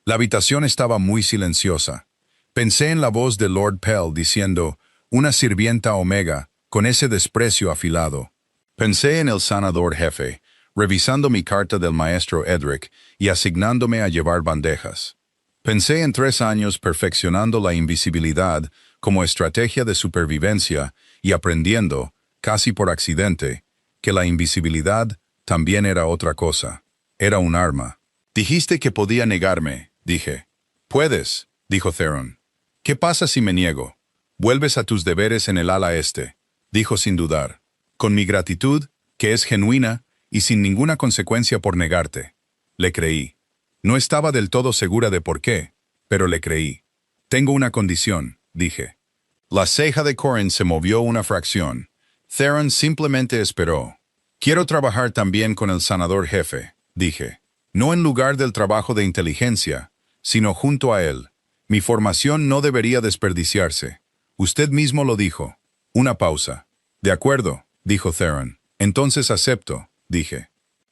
La habitación estaba muy silenciosa. Pensé en la voz de Lord Pell diciendo, una sirvienta Omega, con ese desprecio afilado. Pensé en el sanador jefe, revisando mi carta del maestro Edric y asignándome a llevar bandejas. Pensé en 3 años perfeccionando la invisibilidad como estrategia de supervivencia y aprendiendo, casi por accidente, que la invisibilidad también era otra cosa. Era un arma. Dijiste que podía negarme, dije. Puedes, dijo Theron. ¿Qué pasa si me niego? Vuelves a tus deberes en el ala este, dijo sin dudar. Con mi gratitud, que es genuina y sin ninguna consecuencia por negarte. Le creí. No estaba del todo segura de por qué, pero le creí. Tengo una condición, dije. La ceja de Corrin se movió una fracción. Theron simplemente esperó. Quiero trabajar también con el sanador jefe, dije. No en lugar del trabajo de inteligencia, sino junto a él. Mi formación no debería desperdiciarse. Usted mismo lo dijo. Una pausa. De acuerdo, dijo Theron. Entonces acepto, dije.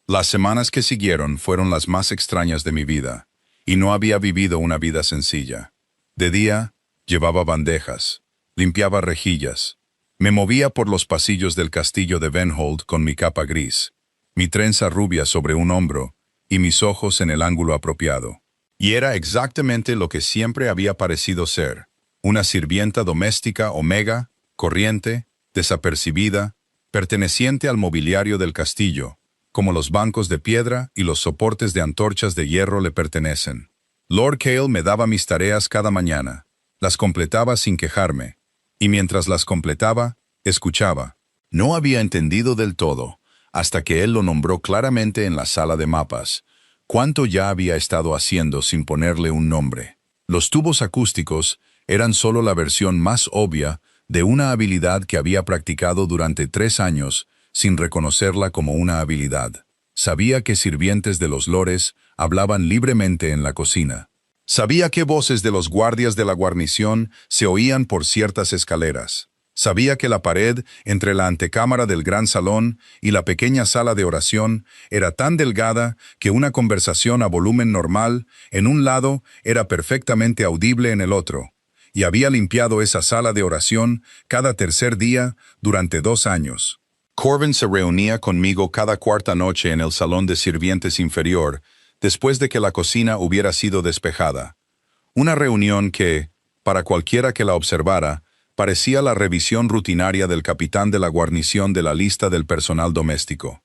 Las semanas que siguieron fueron las más extrañas de mi vida, y no había vivido una vida sencilla. De día, llevaba bandejas, limpiaba rejillas, me movía por los pasillos del castillo de Venhold con mi capa gris, mi trenza rubia sobre un hombro y mis ojos en el ángulo apropiado. Y era exactamente lo que siempre había parecido ser, una sirvienta doméstica Omega, corriente, desapercibida, perteneciente al mobiliario del castillo, como los bancos de piedra y los soportes de antorchas de hierro le pertenecen. Lord Cale me daba mis tareas cada mañana, las completaba sin quejarme, y mientras las completaba, escuchaba. No había entendido del todo, hasta que él lo nombró claramente en la sala de mapas, cuánto ya había estado haciendo sin ponerle un nombre. Los tubos acústicos eran solo la versión más obvia de una habilidad que había practicado durante 3 años, sin reconocerla como una habilidad. Sabía que sirvientes de los lores hablaban libremente en la cocina. Sabía qué voces de los guardias de la guarnición se oían por ciertas escaleras. Sabía que la pared entre la antecámara del gran salón y la pequeña sala de oración era tan delgada que una conversación a volumen normal en un lado era perfectamente audible en el otro, y había limpiado esa sala de oración cada tercer día durante 2 años. Corvin se reunía conmigo cada cuarta noche en el salón de sirvientes inferior, después de que la cocina hubiera sido despejada. Una reunión que, para cualquiera que la observara, parecía la revisión rutinaria del capitán de la guarnición de la lista del personal doméstico.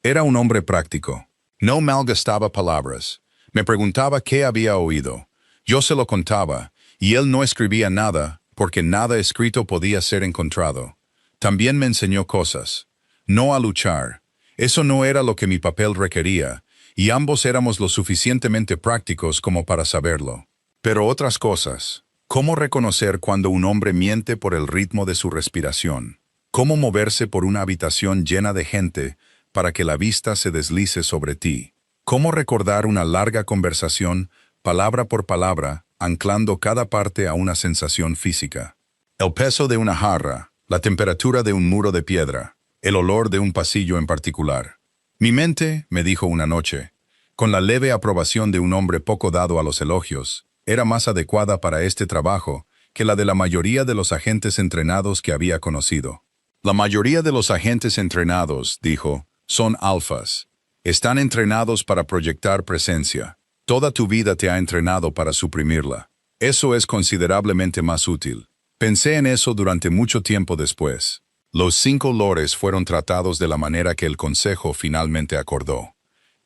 Era un hombre práctico. No malgastaba palabras. Me preguntaba qué había oído. Yo se lo contaba, y él no escribía nada, porque nada escrito podía ser encontrado. También me enseñó cosas. No a luchar. Eso no era lo que mi papel requería, y ambos éramos lo suficientemente prácticos como para saberlo. Pero otras cosas. Cómo reconocer cuando un hombre miente por el ritmo de su respiración. Cómo moverse por una habitación llena de gente para que la vista se deslice sobre ti. Cómo recordar una larga conversación, palabra por palabra, anclando cada parte a una sensación física. El peso de una jarra, la temperatura de un muro de piedra, el olor de un pasillo en particular. Mi mente, me dijo una noche, con la leve aprobación de un hombre poco dado a los elogios, era más adecuada para este trabajo que la de la mayoría de los agentes entrenados que había conocido. La mayoría de los agentes entrenados, dijo, son alfas. Están entrenados para proyectar presencia. Toda tu vida te ha entrenado para suprimirla. Eso es considerablemente más útil. Pensé en eso durante mucho tiempo después. Los 5 lores fueron tratados de la manera que el Consejo finalmente acordó,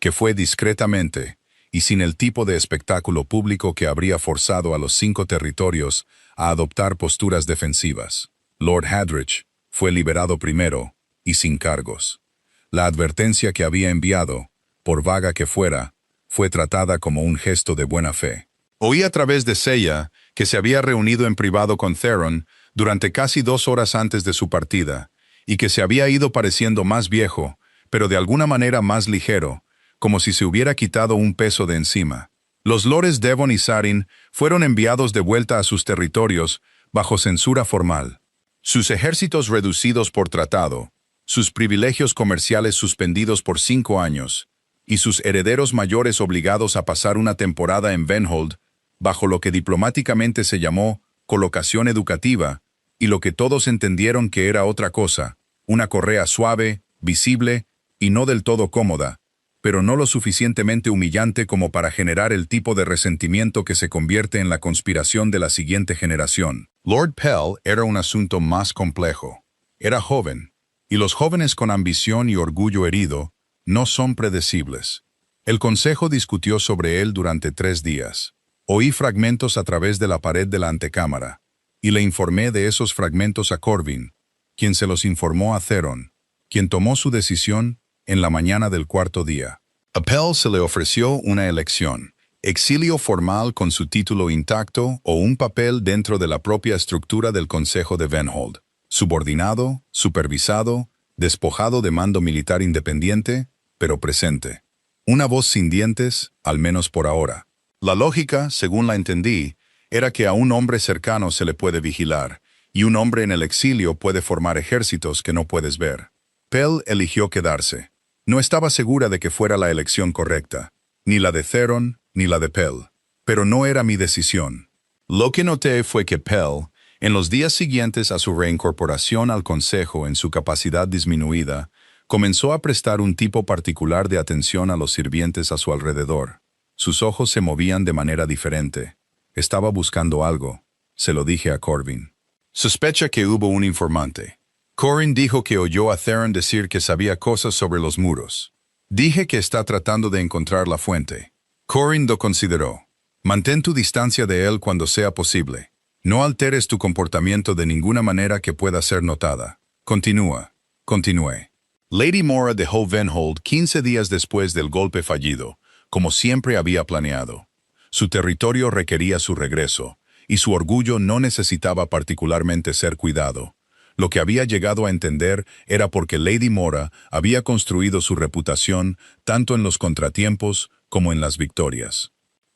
que fue discretamente, y sin el tipo de espectáculo público que habría forzado a los 5 territorios a adoptar posturas defensivas. Lord Hadrich fue liberado primero y sin cargos. La advertencia que había enviado, por vaga que fuera, fue tratada como un gesto de buena fe. Oí a través de Seiya que se había reunido en privado con Theron durante casi 2 horas antes de su partida, y que se había ido pareciendo más viejo, pero de alguna manera más ligero, como si se hubiera quitado un peso de encima. Los lores Devon y Sarin fueron enviados de vuelta a sus territorios bajo censura formal. Sus ejércitos reducidos por tratado, sus privilegios comerciales suspendidos por 5 años, y sus herederos mayores obligados a pasar una temporada en Venhold, bajo lo que diplomáticamente se llamó colocación educativa, y lo que todos entendieron que era otra cosa, una correa suave, visible y no del todo cómoda, pero no lo suficientemente humillante como para generar el tipo de resentimiento que se convierte en la conspiración de la siguiente generación. Lord Pell era un asunto más complejo. Era joven, y los jóvenes con ambición y orgullo herido no son predecibles. El consejo discutió sobre él durante 3 días. Oí fragmentos a través de la pared de la antecámara, y le informé de esos fragmentos a Corvin, quien se los informó a Theron, quien tomó su decisión en la mañana del 4.º día. A Pell se le ofreció una elección: exilio formal con su título intacto o un papel dentro de la propia estructura del Consejo de Venhold, subordinado, supervisado, despojado de mando militar independiente, pero presente. Una voz sin dientes, al menos por ahora. La lógica, según la entendí, era que a un hombre cercano se le puede vigilar, y un hombre en el exilio puede formar ejércitos que no puedes ver. Pell eligió quedarse. No estaba segura de que fuera la elección correcta, ni la de Theron, ni la de Pell, pero no era mi decisión. Lo que noté fue que Pell, en los días siguientes a su reincorporación al Consejo en su capacidad disminuida, comenzó a prestar un tipo particular de atención a los sirvientes a su alrededor. Sus ojos se movían de manera diferente. Estaba buscando algo. Se lo dije a Corvin. Sospecha que hubo un informante. Corvin dijo que oyó a Theron decir que sabía cosas sobre los muros. Dije que está tratando de encontrar la fuente. Corvin lo consideró. Mantén tu distancia de él cuando sea posible. No alteres tu comportamiento de ninguna manera que pueda ser notada. Continúa. Continué. Lady Mora dejó Venhold 15 días después del golpe fallido, como siempre había planeado. Su territorio requería su regreso, y su orgullo no necesitaba particularmente ser cuidado. Lo que había llegado a entender era porque Lady Mora había construido su reputación tanto en los contratiempos como en las victorias.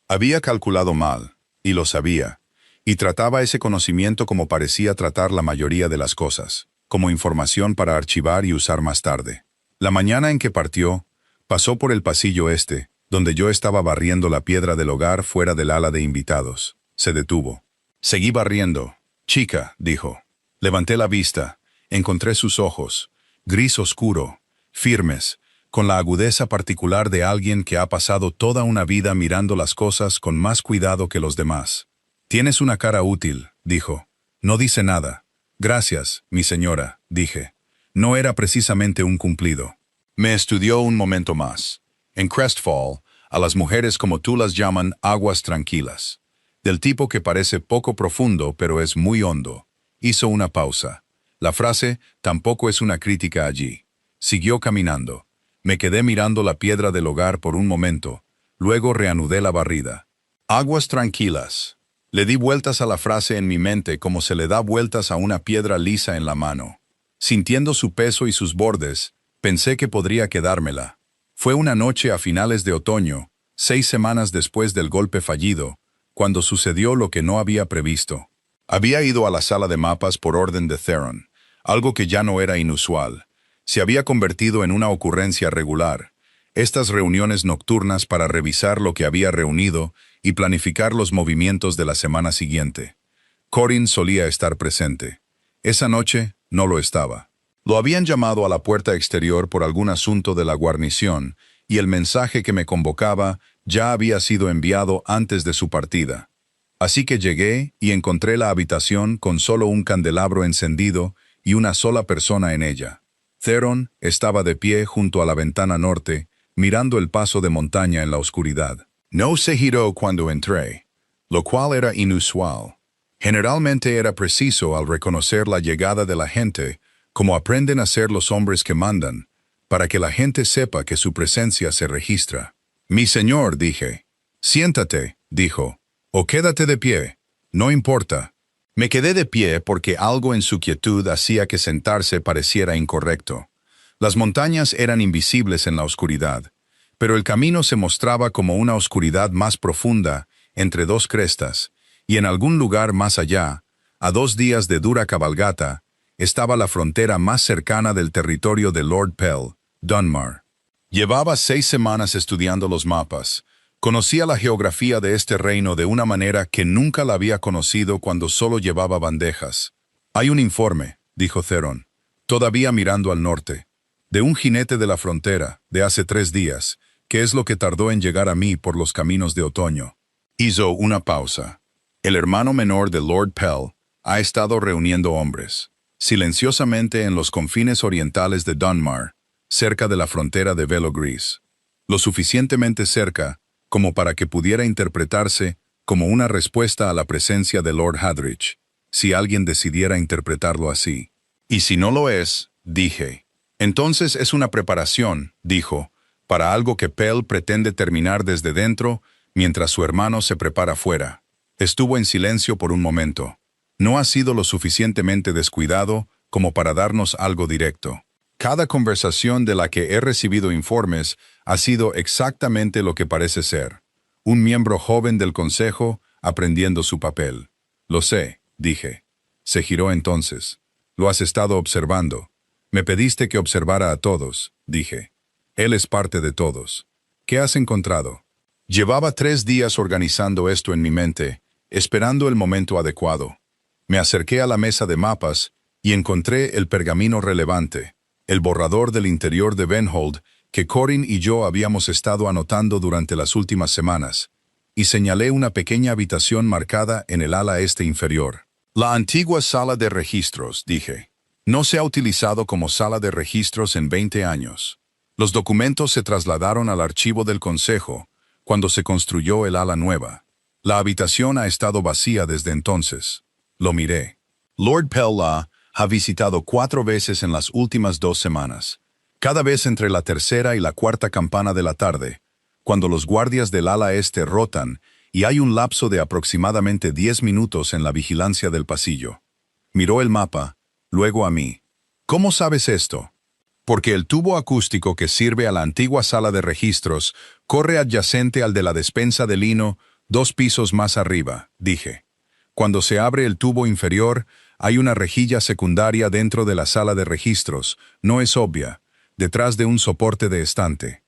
Había calculado mal, y lo sabía, y trataba ese conocimiento como parecía tratar la mayoría de las cosas, como información para archivar y usar más tarde. La mañana en que partió, pasó por el pasillo este, donde yo estaba barriendo la piedra del hogar fuera del ala de invitados. Se detuvo. Seguí barriendo. Chica, dijo. Levanté la vista. Encontré sus ojos, gris oscuro, firmes, con la agudeza particular de alguien que ha pasado toda una vida mirando las cosas con más cuidado que los demás. Tienes una cara útil, dijo. No dice nada. Gracias, mi señora, dije. No era precisamente un cumplido. Me estudió un momento más. En Crestfall, a las mujeres como tú las llaman aguas tranquilas. Del tipo que parece poco profundo pero es muy hondo. Hizo una pausa. La frase tampoco es una crítica allí. Siguió caminando. Me quedé mirando la piedra del hogar por un momento. Luego reanudé la barrida. Aguas tranquilas. Le di vueltas a la frase en mi mente como se le da vueltas a una piedra lisa en la mano. Sintiendo su peso y sus bordes, pensé que podría quedármela. Fue una noche a finales de otoño, 6 semanas después del golpe fallido, cuando sucedió lo que no había previsto. Había ido a la sala de mapas por orden de Theron, algo que ya no era inusual. Se había convertido en una ocurrencia regular. Estas reuniones nocturnas para revisar lo que había reunido y planificar los movimientos de la semana siguiente. Corin solía estar presente. Esa noche no lo estaba. Lo habían llamado a la puerta exterior por algún asunto de la guarnición, y el mensaje que me convocaba ya había sido enviado antes de su partida. Así que llegué y encontré la habitación con solo un candelabro encendido y una sola persona en ella. Theron estaba de pie junto a la ventana norte, mirando el paso de montaña en la oscuridad. No se giró cuando entré, lo cual era inusual. Generalmente era preciso al reconocer la llegada de la gente, como aprenden a ser los hombres que mandan, para que la gente sepa que su presencia se registra. Mi señor, dije. Siéntate, dijo, o quédate de pie, no importa. Me quedé de pie porque algo en su quietud hacía que sentarse pareciera incorrecto. Las montañas eran invisibles en la oscuridad, pero el camino se mostraba como una oscuridad más profunda entre dos crestas, y en algún lugar más allá, a 2 días de dura cabalgata, estaba la frontera más cercana del territorio de Lord Pell, Dunmar. Llevaba 6 semanas estudiando los mapas. Conocía la geografía de este reino de una manera que nunca la había conocido cuando solo llevaba bandejas. Hay un informe, dijo Theron, todavía mirando al norte, de un jinete de la frontera, de hace 3 días, que es lo que tardó en llegar a mí por los caminos de otoño. Hizo una pausa. El hermano menor de Lord Pell ha estado reuniendo hombres, silenciosamente en los confines orientales de Dunmar, cerca de la frontera de Velo Gris. Lo suficientemente cerca como para que pudiera interpretarse como una respuesta a la presencia de Lord Hadrich, si alguien decidiera interpretarlo así. Y si no lo es, dije. Entonces es una preparación, dijo, para algo que Pell pretende terminar desde dentro mientras su hermano se prepara fuera. Estuvo en silencio por un momento. No ha sido lo suficientemente descuidado como para darnos algo directo. Cada conversación de la que he recibido informes ha sido exactamente lo que parece ser. Un miembro joven del consejo aprendiendo su papel. Lo sé, dije. Se giró entonces. Lo has estado observando. Me pediste que observara a todos, dije. Él es parte de todos. ¿Qué has encontrado? Llevaba 3 días organizando esto en mi mente, esperando el momento adecuado. Me acerqué a la mesa de mapas y encontré el pergamino relevante, el borrador del interior de Venhold que Corin y yo habíamos estado anotando durante las últimas semanas, y señalé una pequeña habitación marcada en el ala este inferior. La antigua sala de registros, dije. No se ha utilizado como sala de registros en 20 años. Los documentos se trasladaron al archivo del Consejo cuando se construyó el ala nueva. La habitación ha estado vacía desde entonces. Lo miré. Lord Pell la ha visitado 4 veces en las últimas 2 semanas, cada vez entre la tercera y la cuarta campana de la tarde, cuando los guardias del ala este rotan y hay un lapso de aproximadamente 10 minutos en la vigilancia del pasillo. Miró el mapa, luego a mí. ¿Cómo sabes esto? Porque el tubo acústico que sirve a la antigua sala de registros corre adyacente al de la despensa de lino 2 pisos más arriba, dije. Cuando se abre el tubo inferior, hay una rejilla secundaria dentro de la sala de registros, no es obvia, detrás de un soporte de estante.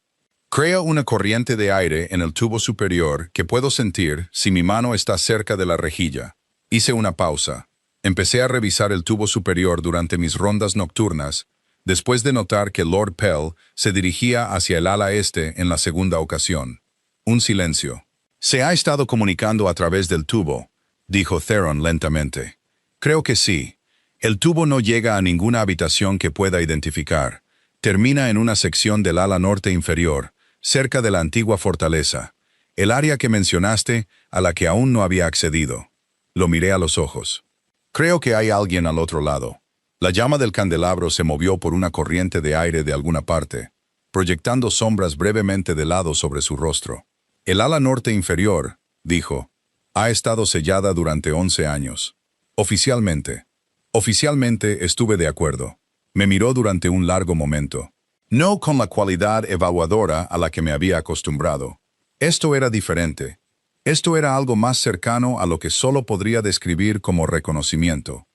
Crea una corriente de aire en el tubo superior que puedo sentir si mi mano está cerca de la rejilla. Hice una pausa. Empecé a revisar el tubo superior durante mis rondas nocturnas, después de notar que Lord Pell se dirigía hacia el ala este en la segunda ocasión. Un silencio. Se ha estado comunicando a través del tubo, dijo Theron lentamente. Creo que sí. El tubo no llega a ninguna habitación que pueda identificar. Termina en una sección del ala norte inferior, cerca de la antigua fortaleza, el área que mencionaste a la que aún no había accedido. Lo miré a los ojos. Creo que hay alguien al otro lado. La llama del candelabro se movió por una corriente de aire de alguna parte, proyectando sombras brevemente de lado sobre su rostro. El ala norte inferior, dijo, ha estado sellada durante 11 años. Oficialmente. Oficialmente estuve de acuerdo. Me miró durante un largo momento. No con la cualidad evaluadora a la que me había acostumbrado. Esto era diferente. Esto era algo más cercano a lo que solo podría describir como reconocimiento.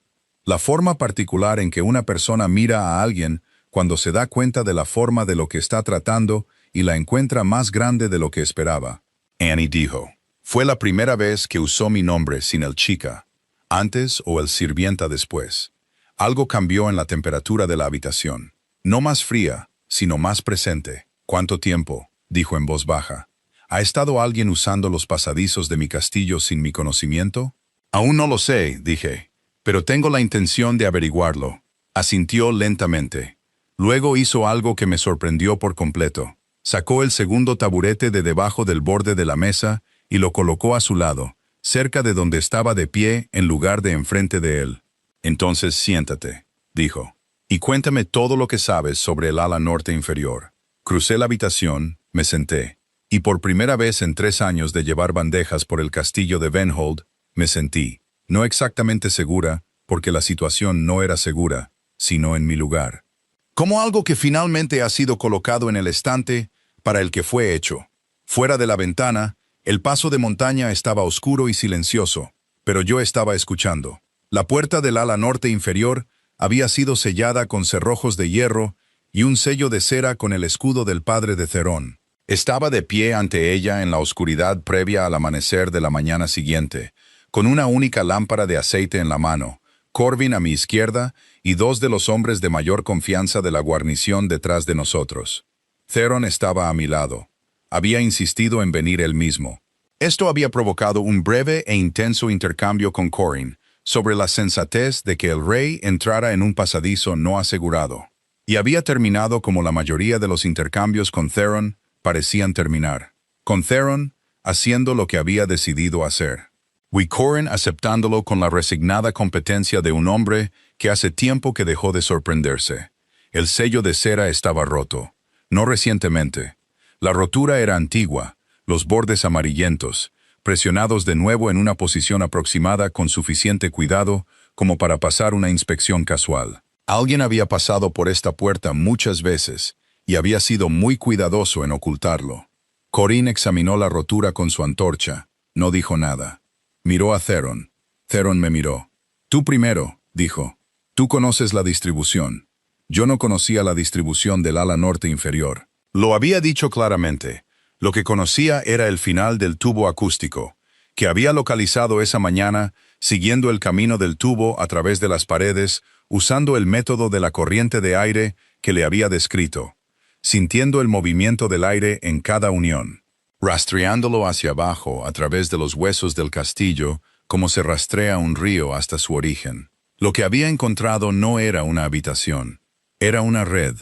La forma particular en que una persona mira a alguien cuando se da cuenta de la forma de lo que está tratando y la encuentra más grande de lo que esperaba. Annie dijo. Fue la primera vez que usó mi nombre sin el chica. Antes o el sirvienta después. Algo cambió en la temperatura de la habitación. No más fría, sino más presente. ¿Cuánto tiempo?, dijo en voz baja. ¿Ha estado alguien usando los pasadizos de mi castillo sin mi conocimiento? Aún no lo sé, dije, pero tengo la intención de averiguarlo. Asintió lentamente. Luego hizo algo que me sorprendió por completo. Sacó el segundo taburete de debajo del borde de la mesa y lo colocó a su lado, cerca de donde estaba de pie en lugar de enfrente de él. Entonces siéntate, dijo, y cuéntame todo lo que sabes sobre el ala norte inferior. Crucé la habitación, me senté, y por primera vez en 3 años de llevar bandejas por el castillo de Venhold, me sentí, no exactamente segura, porque la situación no era segura, sino en mi lugar. Como algo que finalmente ha sido colocado en el estante para el que fue hecho. Fuera de la ventana, el paso de montaña estaba oscuro y silencioso, pero yo estaba escuchando. La puerta del ala norte inferior había sido sellada con cerrojos de hierro y un sello de cera con el escudo del padre de Cerón. Estaba de pie ante ella en la oscuridad previa al amanecer de la mañana siguiente, con una única lámpara de aceite en la mano, Corvin a mi izquierda y 2 de los hombres de mayor confianza de la guarnición detrás de nosotros. Theron estaba a mi lado. Había insistido en venir él mismo. Esto había provocado un breve e intenso intercambio con Corin sobre la sensatez de que el rey entrara en un pasadizo no asegurado. Y había terminado como la mayoría de los intercambios con Theron parecían terminar. Con Theron haciendo lo que había decidido hacer. Y Corin aceptándolo con la resignada competencia de un hombre que hace tiempo que dejó de sorprenderse. El sello de cera estaba roto. No recientemente. La rotura era antigua, los bordes amarillentos, presionados de nuevo en una posición aproximada con suficiente cuidado como para pasar una inspección casual. Alguien había pasado por esta puerta muchas veces y había sido muy cuidadoso en ocultarlo. Corin examinó la rotura con su antorcha. No dijo nada. Miró a Theron. Theron me miró. Tú primero, dijo. Tú conoces la distribución. Yo no conocía la distribución del ala norte inferior. Lo había dicho claramente. Lo que conocía era el final del tubo acústico, que había localizado esa mañana, siguiendo el camino del tubo a través de las paredes, usando el método de la corriente de aire que le había descrito, sintiendo el movimiento del aire en cada unión, rastreándolo hacia abajo a través de los huesos del castillo, como se rastrea un río hasta su origen. Lo que había encontrado no era una habitación, era una red.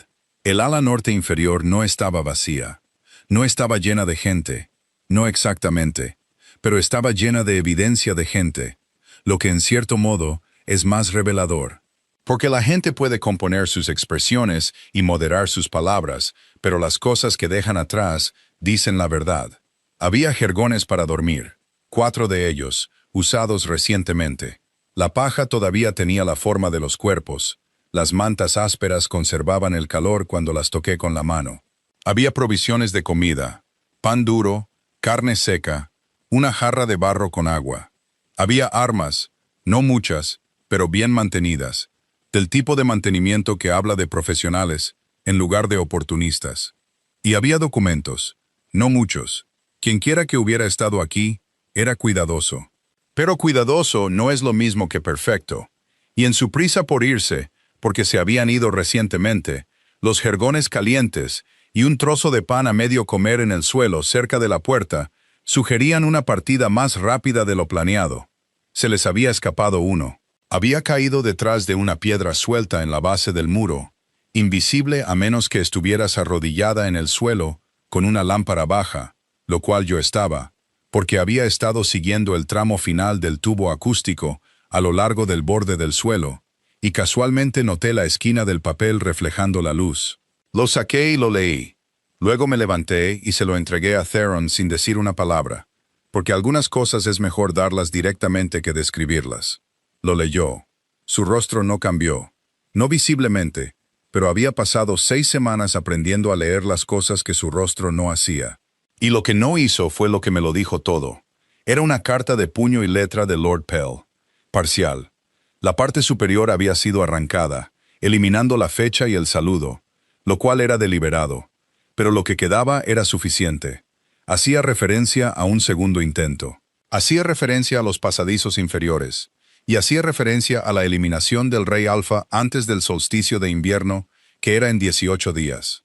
El ala norte inferior no estaba vacía. No estaba llena de gente, no exactamente, pero estaba llena de evidencia de gente, lo que en cierto modo es más revelador. Porque la gente puede componer sus expresiones y moderar sus palabras, pero las cosas que dejan atrás dicen la verdad. Había jergones para dormir, 4 de ellos, usados recientemente. La paja todavía tenía la forma de los cuerpos. Las mantas ásperas conservaban el calor cuando las toqué con la mano. Había provisiones de comida, pan duro, carne seca, una jarra de barro con agua. Había armas, no muchas, pero bien mantenidas, del tipo de mantenimiento que habla de profesionales, en lugar de oportunistas. Y había documentos, no muchos. Quienquiera que hubiera estado aquí, era cuidadoso. Pero cuidadoso no es lo mismo que perfecto. Y en su prisa por irse, porque se habían ido recientemente, los jergones calientes y un trozo de pan a medio comer en el suelo cerca de la puerta sugerían una partida más rápida de lo planeado. Se les había escapado uno. Había caído detrás de una piedra suelta en la base del muro, invisible a menos que estuvieras arrodillada en el suelo con una lámpara baja, lo cual yo estaba, porque había estado siguiendo el tramo final del tubo acústico a lo largo del borde del suelo, y casualmente noté la esquina del papel reflejando la luz. Lo saqué y lo leí. Luego me levanté y se lo entregué a Theron sin decir una palabra, porque algunas cosas es mejor darlas directamente que describirlas. Lo leyó. Su rostro no cambió. No visiblemente, pero había pasado 6 semanas aprendiendo a leer las cosas que su rostro no hacía. Y lo que no hizo fue lo que me lo dijo todo. Era una carta de puño y letra de Lord Pell. Parcial. La parte superior había sido arrancada, eliminando la fecha y el saludo, lo cual era deliberado, pero lo que quedaba era suficiente. Hacía referencia a un segundo intento. Hacía referencia a los pasadizos inferiores, y hacía referencia a la eliminación del Rey Alfa antes del solsticio de invierno, que era en 18 días.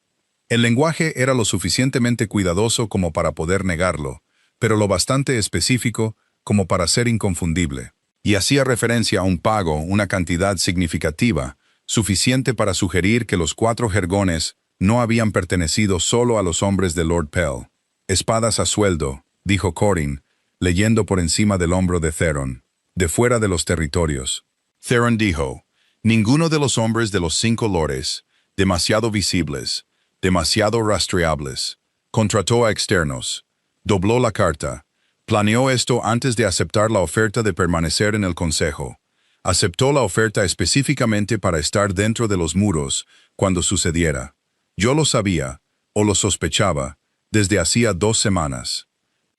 El lenguaje era lo suficientemente cuidadoso como para poder negarlo, pero lo bastante específico como para ser inconfundible. Y hacía referencia a un pago, una cantidad significativa, suficiente para sugerir que los 4 jergones no habían pertenecido solo a los hombres de Lord Pell. Espadas a sueldo, dijo Corin, leyendo por encima del hombro de Theron, de fuera de los territorios. Theron dijo, ninguno de los hombres de los 5 lores, demasiado visibles, demasiado rastreables, contrató a externos, dobló la carta, planeó esto antes de aceptar la oferta de permanecer en el consejo. Aceptó la oferta específicamente para estar dentro de los muros cuando sucediera. Yo lo sabía, o lo sospechaba, desde hacía 2 semanas.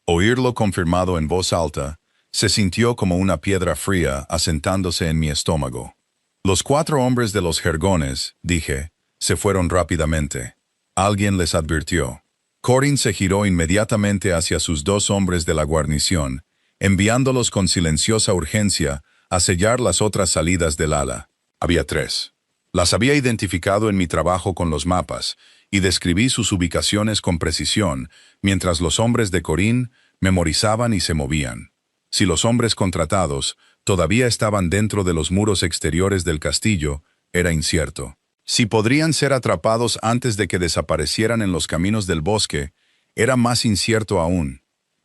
Oírlo confirmado en voz alta, se sintió como una piedra fría asentándose en mi estómago. Los 4 hombres de los jergones, dije, se fueron rápidamente. Alguien les advirtió. Corin se giró inmediatamente hacia sus 2 hombres de la guarnición, enviándolos con silenciosa urgencia a sellar las otras salidas del ala. Había 3. Las había identificado en mi trabajo con los mapas y describí sus ubicaciones con precisión, mientras los hombres de Corin memorizaban y se movían. Si los hombres contratados todavía estaban dentro de los muros exteriores del castillo, era incierto. Si podrían ser atrapados antes de que desaparecieran en los caminos del bosque, era más incierto aún.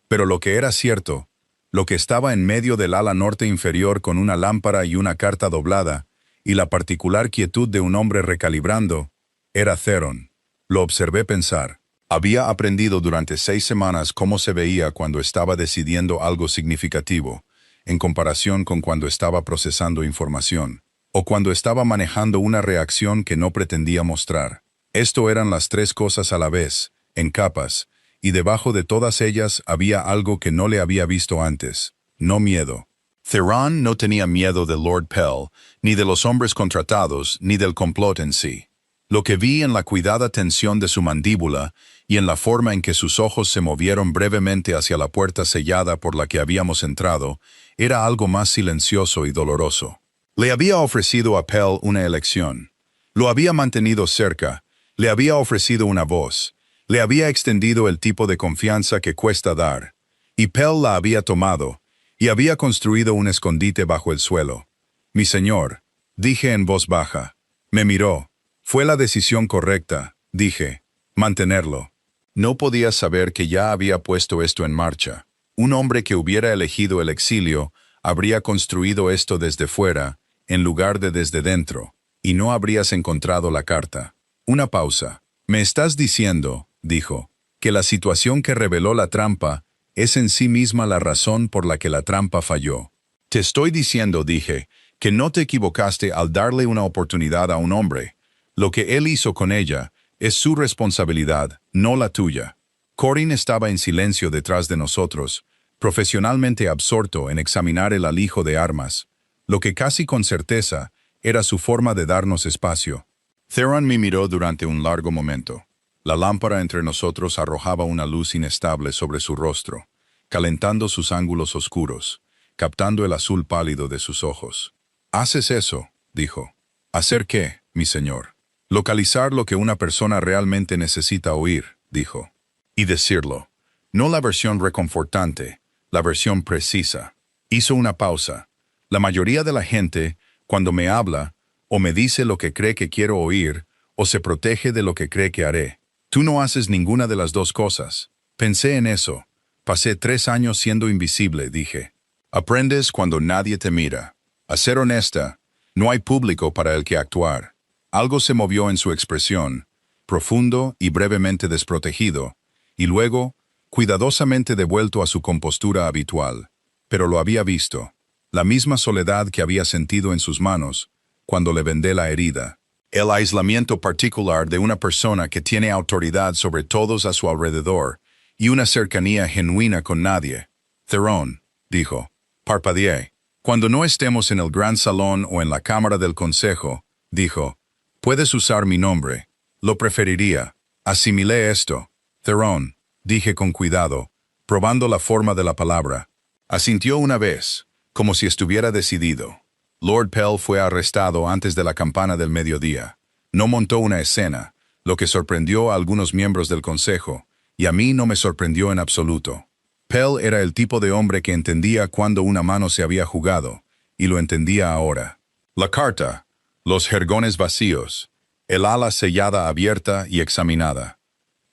Pero lo que era cierto, lo que estaba en medio del ala norte inferior con una lámpara y una carta doblada, y la particular quietud de un hombre recalibrando, era Theron. Lo observé pensar. Había aprendido durante 6 semanas cómo se veía cuando estaba decidiendo algo significativo, en comparación con cuando estaba procesando información, o cuando estaba manejando una reacción que no pretendía mostrar. Esto eran las 3 cosas a la vez, en capas, y debajo de todas ellas había algo que no le había visto antes, no miedo. Theron no tenía miedo de Lord Pell, ni de los hombres contratados, ni del complot en sí. Lo que vi en la cuidada tensión de su mandíbula y en la forma en que sus ojos se movieron brevemente hacia la puerta sellada por la que habíamos entrado, era algo más silencioso y doloroso. Le había ofrecido a Pell una elección. Lo había mantenido cerca, le había ofrecido una voz, le había extendido el tipo de confianza que cuesta dar, y Pell la había tomado, y había construido un escondite bajo el suelo. Mi señor, dije en voz baja. Me miró. Fue la decisión correcta, dije. Mantenerlo. No podía saber que ya había puesto esto en marcha. Un hombre que hubiera elegido el exilio habría construido esto desde fuera, en lugar de desde dentro, y no habrías encontrado la carta. Una pausa. Me estás diciendo, dijo, que la situación que reveló la trampa es en sí misma la razón por la que la trampa falló. Te estoy diciendo, dije, que no te equivocaste al darle una oportunidad a un hombre. Lo que él hizo con ella es su responsabilidad, no la tuya. Corin estaba en silencio detrás de nosotros, profesionalmente absorto en examinar el alijo de armas, lo que casi con certeza era su forma de darnos espacio. Theron me miró durante un largo momento. La lámpara entre nosotros arrojaba una luz inestable sobre su rostro, calentando sus ángulos oscuros, captando el azul pálido de sus ojos. «¿Haces eso?», dijo. «¿Hacer qué, mi señor?» «Localizar lo que una persona realmente necesita oír», dijo. «Y decirlo. No la versión reconfortante, la versión precisa». Hizo una pausa. La mayoría de la gente, cuando me habla, o me dice lo que cree que quiero oír, o se protege de lo que cree que haré. Tú no haces ninguna de las 2 cosas. Pensé en eso. Pasé 3 años siendo invisible, dije. Aprendes cuando nadie te mira. A ser honesta, no hay público para el que actuar. Algo se movió en su expresión, profundo y brevemente desprotegido, y luego, cuidadosamente devuelto a su compostura habitual. Pero lo había visto. La misma soledad que había sentido en sus manos, cuando le vendé la herida. El aislamiento particular de una persona que tiene autoridad sobre todos a su alrededor, y una cercanía genuina con nadie. Theron, dijo. Parpadeé. Cuando no estemos en el gran salón o en la cámara del consejo, dijo, puedes usar mi nombre. Lo preferiría. Asimilé esto. Theron, dije con cuidado, probando la forma de la palabra. Asintió una vez, como si estuviera decidido. Lord Pell fue arrestado antes de la campana del mediodía. No montó una escena, lo que sorprendió a algunos miembros del consejo, y a mí no me sorprendió en absoluto. Pell era el tipo de hombre que entendía cuándo una mano se había jugado, y lo entendía ahora. La carta, los jergones vacíos, el ala sellada abierta y examinada.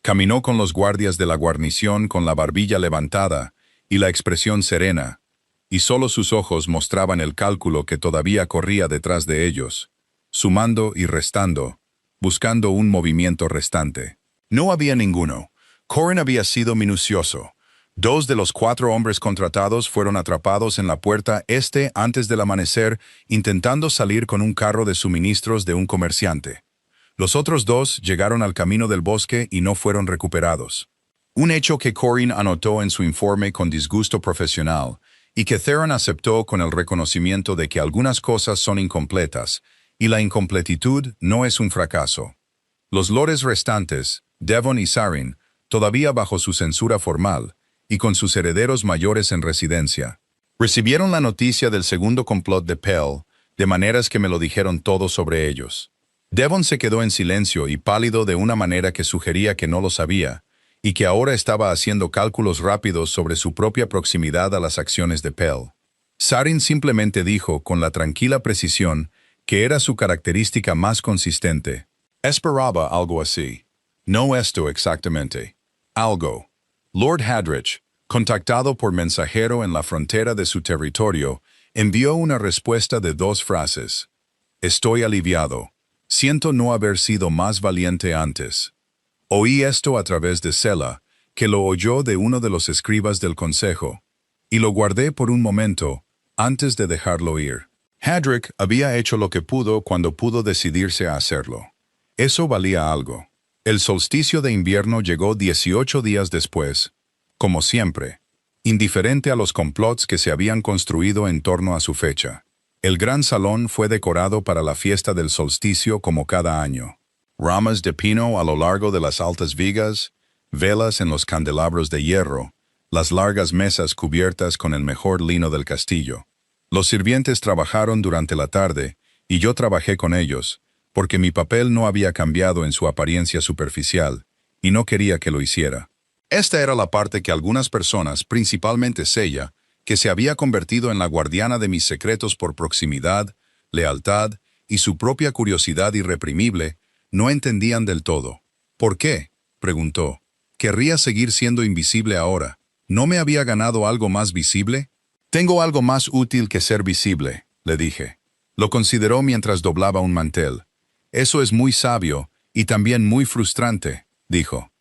Caminó con los guardias de la guarnición con la barbilla levantada y la expresión serena, y solo sus ojos mostraban el cálculo que todavía corría detrás de ellos, sumando y restando, buscando un movimiento restante. No había ninguno. Corrin había sido minucioso. 2 de los 4 hombres contratados fueron atrapados en la puerta este antes del amanecer intentando salir con un carro de suministros de un comerciante. Los otros 2 llegaron al camino del bosque y no fueron recuperados. Un hecho que Corrin anotó en su informe con disgusto profesional y que Theron aceptó con el reconocimiento de que algunas cosas son incompletas y la incompletitud no es un fracaso. Los lores restantes, Devon y Sarin, todavía bajo su censura formal, y con sus herederos mayores en residencia, recibieron la noticia del segundo complot de Pell, de maneras que me lo dijeron todo sobre ellos. Devon se quedó en silencio y pálido de una manera que sugería que no lo sabía, y que ahora estaba haciendo cálculos rápidos sobre su propia proximidad a las acciones de Pell. Sarin simplemente dijo, con la tranquila precisión, que era su característica más consistente. Esperaba algo así. No esto exactamente. Algo. Lord Hadrich, contactado por mensajero en la frontera de su territorio, envió una respuesta de 2 frases. Estoy aliviado. Siento no haber sido más valiente antes. Oí esto a través de Sela, que lo oyó de uno de los escribas del consejo, y lo guardé por un momento, antes de dejarlo ir. Hadrich había hecho lo que pudo cuando pudo decidirse a hacerlo. Eso valía algo. El solsticio de invierno llegó 18 días después, como siempre, indiferente a los complots que se habían construido en torno a su fecha. El gran salón fue decorado para la fiesta del solsticio como cada año. Ramas de pino a lo largo de las altas vigas, velas en los candelabros de hierro, las largas mesas cubiertas con el mejor lino del castillo. Los sirvientes trabajaron durante la tarde, y yo trabajé con ellos, porque mi papel no había cambiado en su apariencia superficial, y no quería que lo hiciera. Esta era la parte que algunas personas, principalmente Sella, que se había convertido en la guardiana de mis secretos por proximidad, lealtad y su propia curiosidad irreprimible, no entendían del todo. ¿Por qué?, preguntó. ¿Querría seguir siendo invisible ahora? ¿No me había ganado algo más visible? Tengo algo más útil que ser visible, le dije. Lo consideró mientras doblaba un mantel. Eso es muy sabio y también muy frustrante, dijo.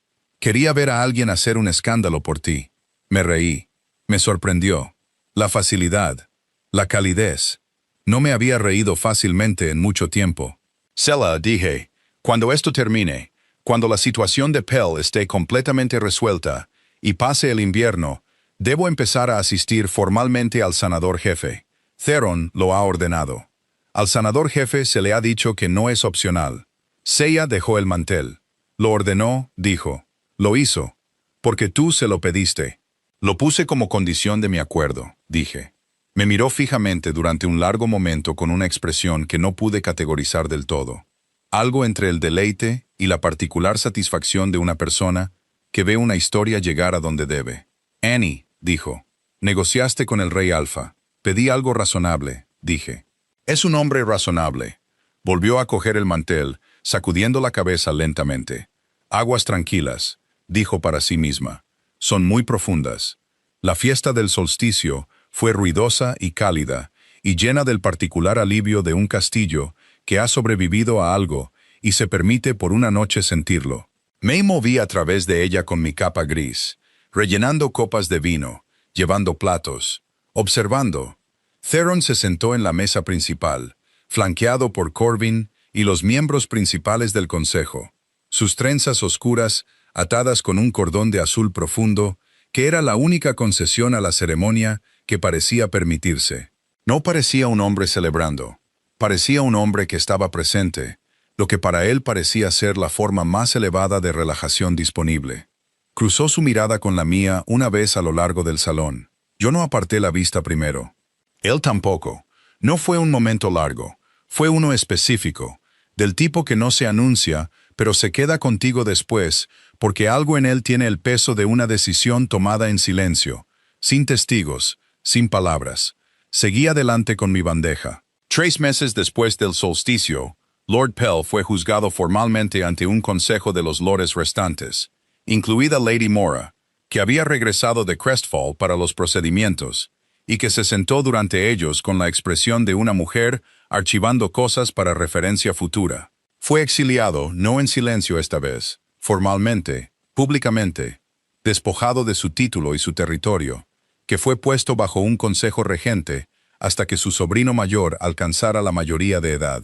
Quería ver a alguien hacer un escándalo por ti. Me reí. Me sorprendió. La facilidad. La calidez. No me había reído fácilmente en mucho tiempo. Sela, dije, cuando esto termine, cuando la situación de Pell esté completamente resuelta y pase el invierno, debo empezar a asistir formalmente al sanador jefe. Theron lo ha ordenado. Al sanador jefe se le ha dicho que no es opcional. Sella dejó el mantel. Lo ordenó, dijo. Lo hizo. Porque tú se lo pediste. Lo puse como condición de mi acuerdo, dije. Me miró fijamente durante un largo momento con una expresión que no pude categorizar del todo. Algo entre el deleite y la particular satisfacción de una persona que ve una historia llegar a donde debe. Annie, dijo. Negociaste con el rey Alfa. Pedí algo razonable, dije. Es un hombre razonable. Volvió a coger el mantel, sacudiendo la cabeza lentamente. Aguas tranquilas, dijo para sí misma. Son muy profundas. La fiesta del solsticio fue ruidosa y cálida, y llena del particular alivio de un castillo que ha sobrevivido a algo y se permite por una noche sentirlo. Me moví a través de ella con mi capa gris, rellenando copas de vino, llevando platos, observando. Theron se sentó en la mesa principal, flanqueado por Corvin y los miembros principales del consejo. Sus trenzas oscuras, atadas con un cordón de azul profundo, que era la única concesión a la ceremonia que parecía permitirse. No parecía un hombre celebrando. Parecía un hombre que estaba presente, lo que para él parecía ser la forma más elevada de relajación disponible. Cruzó su mirada con la mía una vez a lo largo del salón. Yo no aparté la vista primero. Él tampoco. No fue un momento largo. Fue uno específico, del tipo que no se anuncia, pero se queda contigo después, porque algo en él tiene el peso de una decisión tomada en silencio, sin testigos, sin palabras. Seguí adelante con mi bandeja. 3 meses después del solsticio, Lord Pell fue juzgado formalmente ante un consejo de los lores restantes, incluida Lady Mora, que había regresado de Crestfall para los procedimientos, y que se sentó durante ellos con la expresión de una mujer archivando cosas para referencia futura. Fue exiliado, no en silencio esta vez, formalmente, públicamente, despojado de su título y su territorio, que fue puesto bajo un consejo regente hasta que su sobrino mayor alcanzara la mayoría de edad.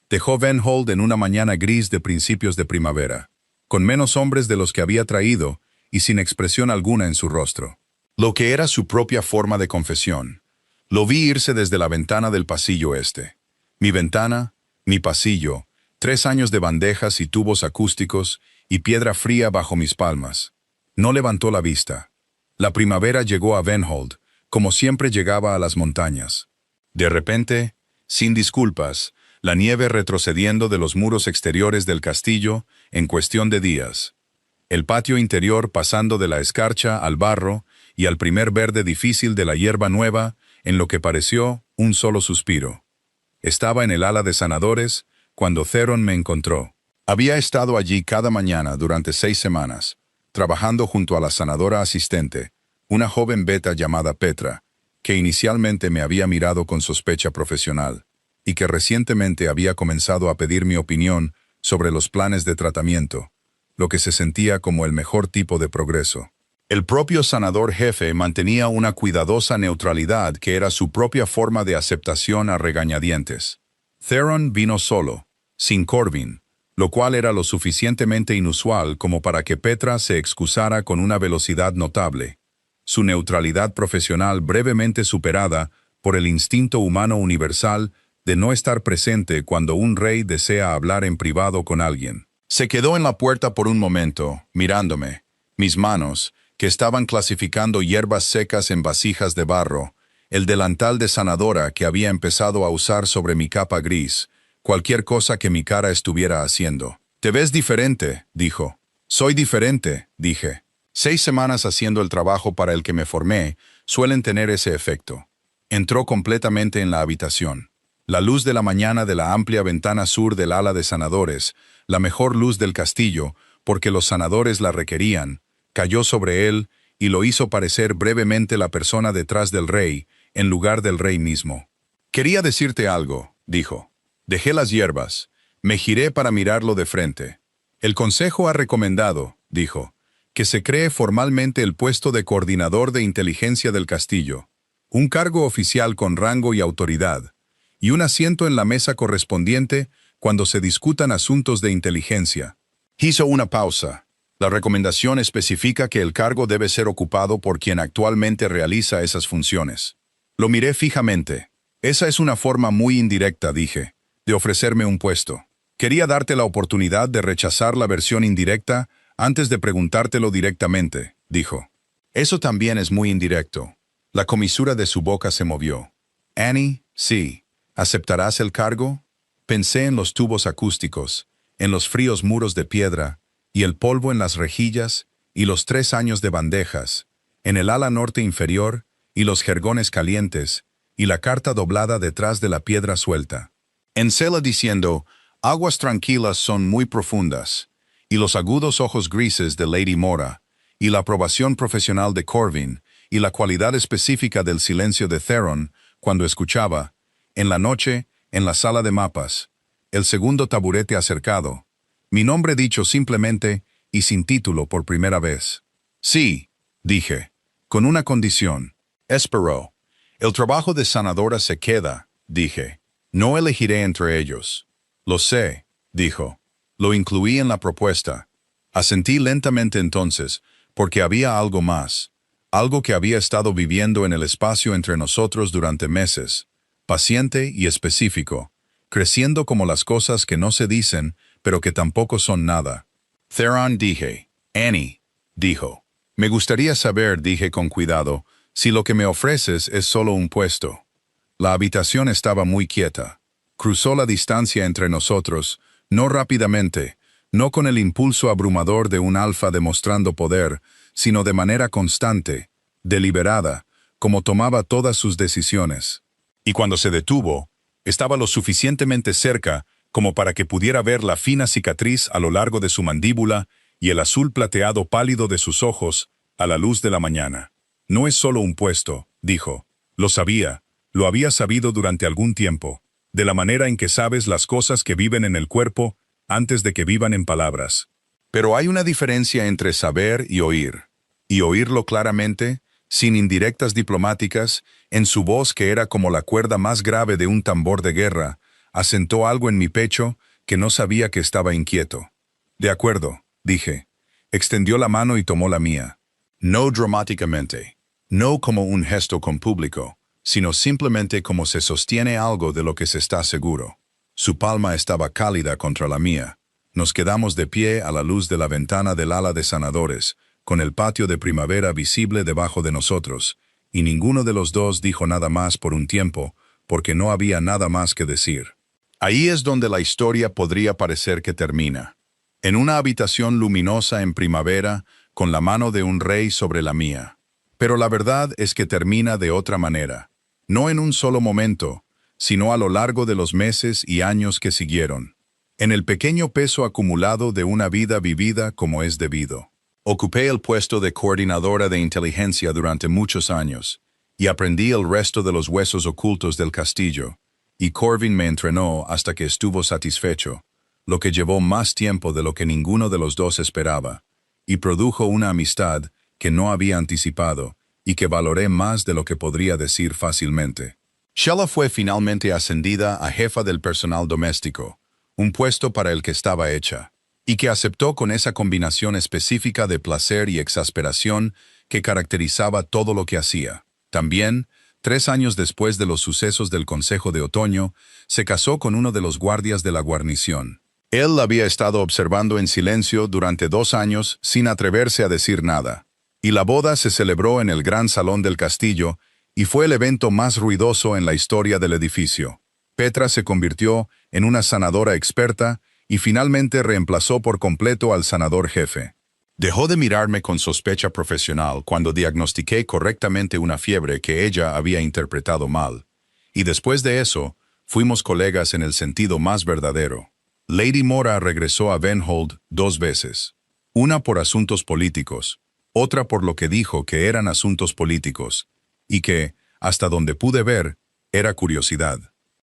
Dejó Venhold en una mañana gris de principios de primavera, con menos hombres de los que había traído y sin expresión alguna en su rostro. Lo que era su propia forma de confesión. Lo vi irse desde la ventana del pasillo este. Mi ventana, mi pasillo, 3 años de bandejas y tubos acústicos y piedra fría bajo mis palmas. No levantó la vista. La primavera llegó a Venhold, como siempre llegaba a las montañas. De repente, sin disculpas, la nieve retrocediendo de los muros exteriores del castillo en cuestión de días. El patio interior pasando de la escarcha al barro y al primer verde difícil de la hierba nueva en lo que pareció un solo suspiro. Estaba en el ala de sanadores cuando Theron me encontró. Había estado allí cada mañana durante 6 semanas, trabajando junto a la sanadora asistente, una joven beta llamada Petra, que inicialmente me había mirado con sospecha profesional, y que recientemente había comenzado a pedir mi opinión sobre los planes de tratamiento, lo que se sentía como el mejor tipo de progreso. El propio sanador jefe mantenía una cuidadosa neutralidad que era su propia forma de aceptación a regañadientes. Theron vino solo, sin Corvin, lo cual era lo suficientemente inusual como para que Petra se excusara con una velocidad notable, su neutralidad profesional brevemente superada por el instinto humano universal de no estar presente cuando un rey desea hablar en privado con alguien. Se quedó en la puerta por un momento, mirándome, mis manos, que estaban clasificando hierbas secas en vasijas de barro, el delantal de sanadora que había empezado a usar sobre mi capa gris, cualquier cosa que mi cara estuviera haciendo. «Te ves diferente», dijo. «Soy diferente», dije. 6 semanas haciendo el trabajo para el que me formé suelen tener ese efecto. Entró completamente en la habitación. La luz de la mañana de la amplia ventana sur del ala de sanadores, la mejor luz del castillo, porque los sanadores la requerían, cayó sobre él y lo hizo parecer brevemente la persona detrás del rey, en lugar del rey mismo. «Quería decirte algo», dijo. Dejé las hierbas. Me giré para mirarlo de frente. «El consejo ha recomendado», dijo, «que se cree formalmente el puesto de coordinador de inteligencia del castillo, un cargo oficial con rango y autoridad, y un asiento en la mesa correspondiente cuando se discutan asuntos de inteligencia». Hizo una pausa. La recomendación especifica que el cargo debe ser ocupado por quien actualmente realiza esas funciones. Lo miré fijamente. Esa es una forma muy indirecta, dije, de ofrecerme un puesto. Quería darte la oportunidad de rechazar la versión indirecta antes de preguntártelo directamente, dijo. Eso también es muy indirecto. La comisura de su boca se movió. Annie, sí. ¿Aceptarás el cargo? Pensé en los tubos acústicos, en los fríos muros de piedra, y el polvo en las rejillas, y los 3 años de bandejas, en el ala norte inferior, y los jergones calientes, y la carta doblada detrás de la piedra suelta. Encela diciendo, aguas tranquilas son muy profundas, y los agudos ojos grises de Lady Mora, y la aprobación profesional de Corvin, y la cualidad específica del silencio de Theron, cuando escuchaba, en la noche, en la sala de mapas, el segundo taburete acercado, mi nombre dicho simplemente y sin título por primera vez. Sí, dije, con una condición. Esperó. El trabajo de sanadora se queda, dije. No elegiré entre ellos. Lo sé, dijo. Lo incluí en la propuesta. Asentí lentamente entonces, porque había algo más. Algo que había estado viviendo en el espacio entre nosotros durante meses. Paciente y específico. Creciendo como las cosas que no se dicen, pero que tampoco son nada. Theron, dije. Annie, dijo. Me gustaría saber, dije con cuidado, si lo que me ofreces es solo un puesto. La habitación estaba muy quieta. Cruzó la distancia entre nosotros, no rápidamente, no con el impulso abrumador de un alfa demostrando poder, sino de manera constante, deliberada, como tomaba todas sus decisiones. Y cuando se detuvo, estaba lo suficientemente cerca como para que pudiera ver la fina cicatriz a lo largo de su mandíbula y el azul plateado pálido de sus ojos a la luz de la mañana. No es solo un puesto, dijo. Lo sabía, lo había sabido durante algún tiempo, de la manera en que sabes las cosas que viven en el cuerpo antes de que vivan en palabras. Pero hay una diferencia entre saber y oírlo claramente, sin indirectas diplomáticas, en su voz que era como la cuerda más grave de un tambor de guerra, asentó algo en mi pecho que no sabía que estaba inquieto. De acuerdo, dije. Extendió la mano y tomó la mía. No dramáticamente, no como un gesto con público, sino simplemente como se sostiene algo de lo que se está seguro. Su palma estaba cálida contra la mía. Nos quedamos de pie a la luz de la ventana del ala de sanadores, con el patio de primavera visible debajo de nosotros, y ninguno de los dos dijo nada más por un tiempo, porque no había nada más que decir. Ahí es donde la historia podría parecer que termina. En una habitación luminosa en primavera, con la mano de un rey sobre la mía. Pero la verdad es que termina de otra manera. No en un solo momento, sino a lo largo de los meses y años que siguieron. En el pequeño peso acumulado de una vida vivida como es debido. Ocupé el puesto de coordinadora de inteligencia durante muchos años, y aprendí el resto de los huesos ocultos del castillo, y Corvin me entrenó hasta que estuvo satisfecho, lo que llevó más tiempo de lo que ninguno de los dos esperaba, y produjo una amistad que no había anticipado, y que valoré más de lo que podría decir fácilmente. Shella fue finalmente ascendida a jefa del personal doméstico, un puesto para el que estaba hecha, y que aceptó con esa combinación específica de placer y exasperación que caracterizaba todo lo que hacía. También, 3 años después de los sucesos del Consejo de Otoño, se casó con uno de los guardias de la guarnición. Él la había estado observando en silencio durante 2 años sin atreverse a decir nada, y la boda se celebró en el gran salón del castillo y fue el evento más ruidoso en la historia del edificio. Petra se convirtió en una sanadora experta y finalmente reemplazó por completo al sanador jefe. Dejó de mirarme con sospecha profesional cuando diagnostiqué correctamente una fiebre que ella había interpretado mal, y después de eso, fuimos colegas en el sentido más verdadero. Lady Mora regresó a Venhold 2 veces, una por asuntos políticos, otra por lo que dijo que eran asuntos políticos, y que, hasta donde pude ver, era curiosidad.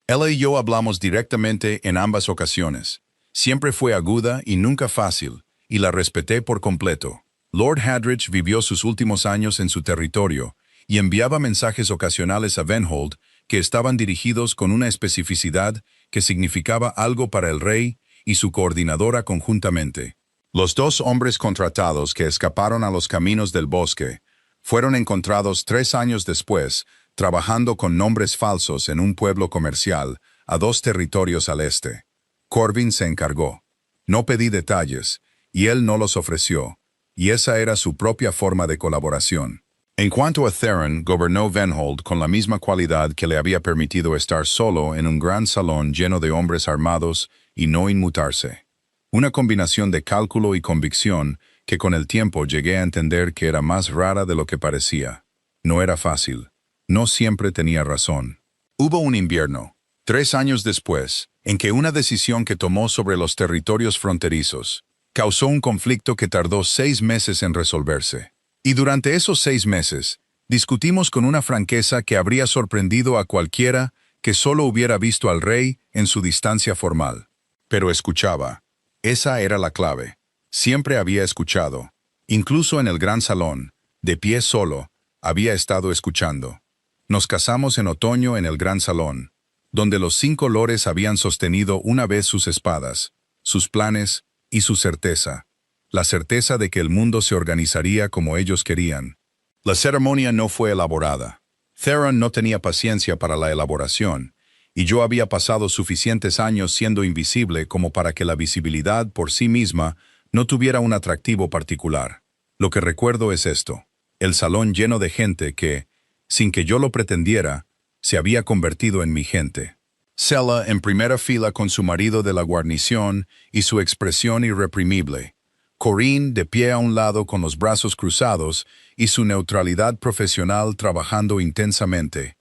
Ella y yo hablamos directamente en ambas ocasiones. Siempre fue aguda y nunca fácil, y la respeté por completo. Lord Hadrich vivió sus últimos años en su territorio, y enviaba mensajes ocasionales a Venhold que estaban dirigidos con una especificidad que significaba algo para el rey y su coordinadora conjuntamente. Los 2 hombres contratados que escaparon a los caminos del bosque fueron encontrados 3 años después, trabajando con nombres falsos en un pueblo comercial a 2 territorios al este. Corvin se encargó. No pedí detalles, y él no los ofreció, y esa era su propia forma de colaboración. En cuanto a Theron, gobernó Venhold con la misma cualidad que le había permitido estar solo en un gran salón lleno de hombres armados y no inmutarse. Una combinación de cálculo y convicción que con el tiempo llegué a entender que era más rara de lo que parecía. No era fácil. No siempre tenía razón. Hubo un invierno, 3 años después, en que una decisión que tomó sobre los territorios fronterizos causó un conflicto que tardó 6 meses en resolverse. Y durante esos 6 meses, discutimos con una franqueza que habría sorprendido a cualquiera que solo hubiera visto al rey en su distancia formal. Pero escuchaba. Esa era la clave. Siempre había escuchado. Incluso en el gran salón, de pie solo, había estado escuchando. Nos casamos en otoño en el gran salón, donde los 5 lores habían sostenido una vez sus espadas, sus planes y su certeza. La certeza de que el mundo se organizaría como ellos querían. La ceremonia no fue elaborada. Theron no tenía paciencia para la elaboración, y yo había pasado suficientes años siendo invisible como para que la visibilidad por sí misma no tuviera un atractivo particular. Lo que recuerdo es esto: el salón lleno de gente que, sin que yo lo pretendiera, se había convertido en mi gente. Sela en primera fila con su marido de la guarnición y su expresión irreprimible. Corinne de pie a un lado con los brazos cruzados y su neutralidad profesional trabajando intensamente.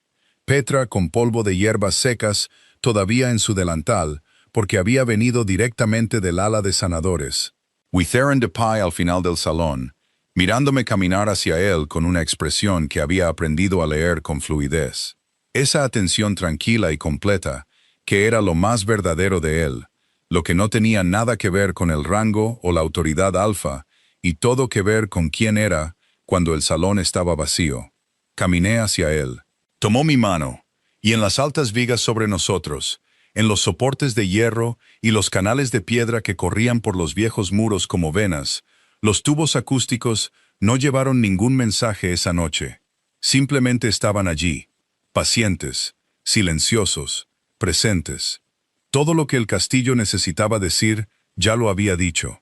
Petra con polvo de hierbas secas todavía en su delantal, porque había venido directamente del ala de sanadores. Witheron de Pie al final del salón, mirándome caminar hacia él con una expresión que había aprendido a leer con fluidez. Esa atención tranquila y completa, que era lo más verdadero de él, lo que no tenía nada que ver con el rango o la autoridad alfa, y todo que ver con quién era cuando el salón estaba vacío. Caminé hacia él. Tomó mi mano, y en las altas vigas sobre nosotros, en los soportes de hierro y los canales de piedra que corrían por los viejos muros como venas, los tubos acústicos no llevaron ningún mensaje esa noche. Simplemente estaban allí, pacientes, silenciosos, presentes. Todo lo que el castillo necesitaba decir, ya lo había dicho.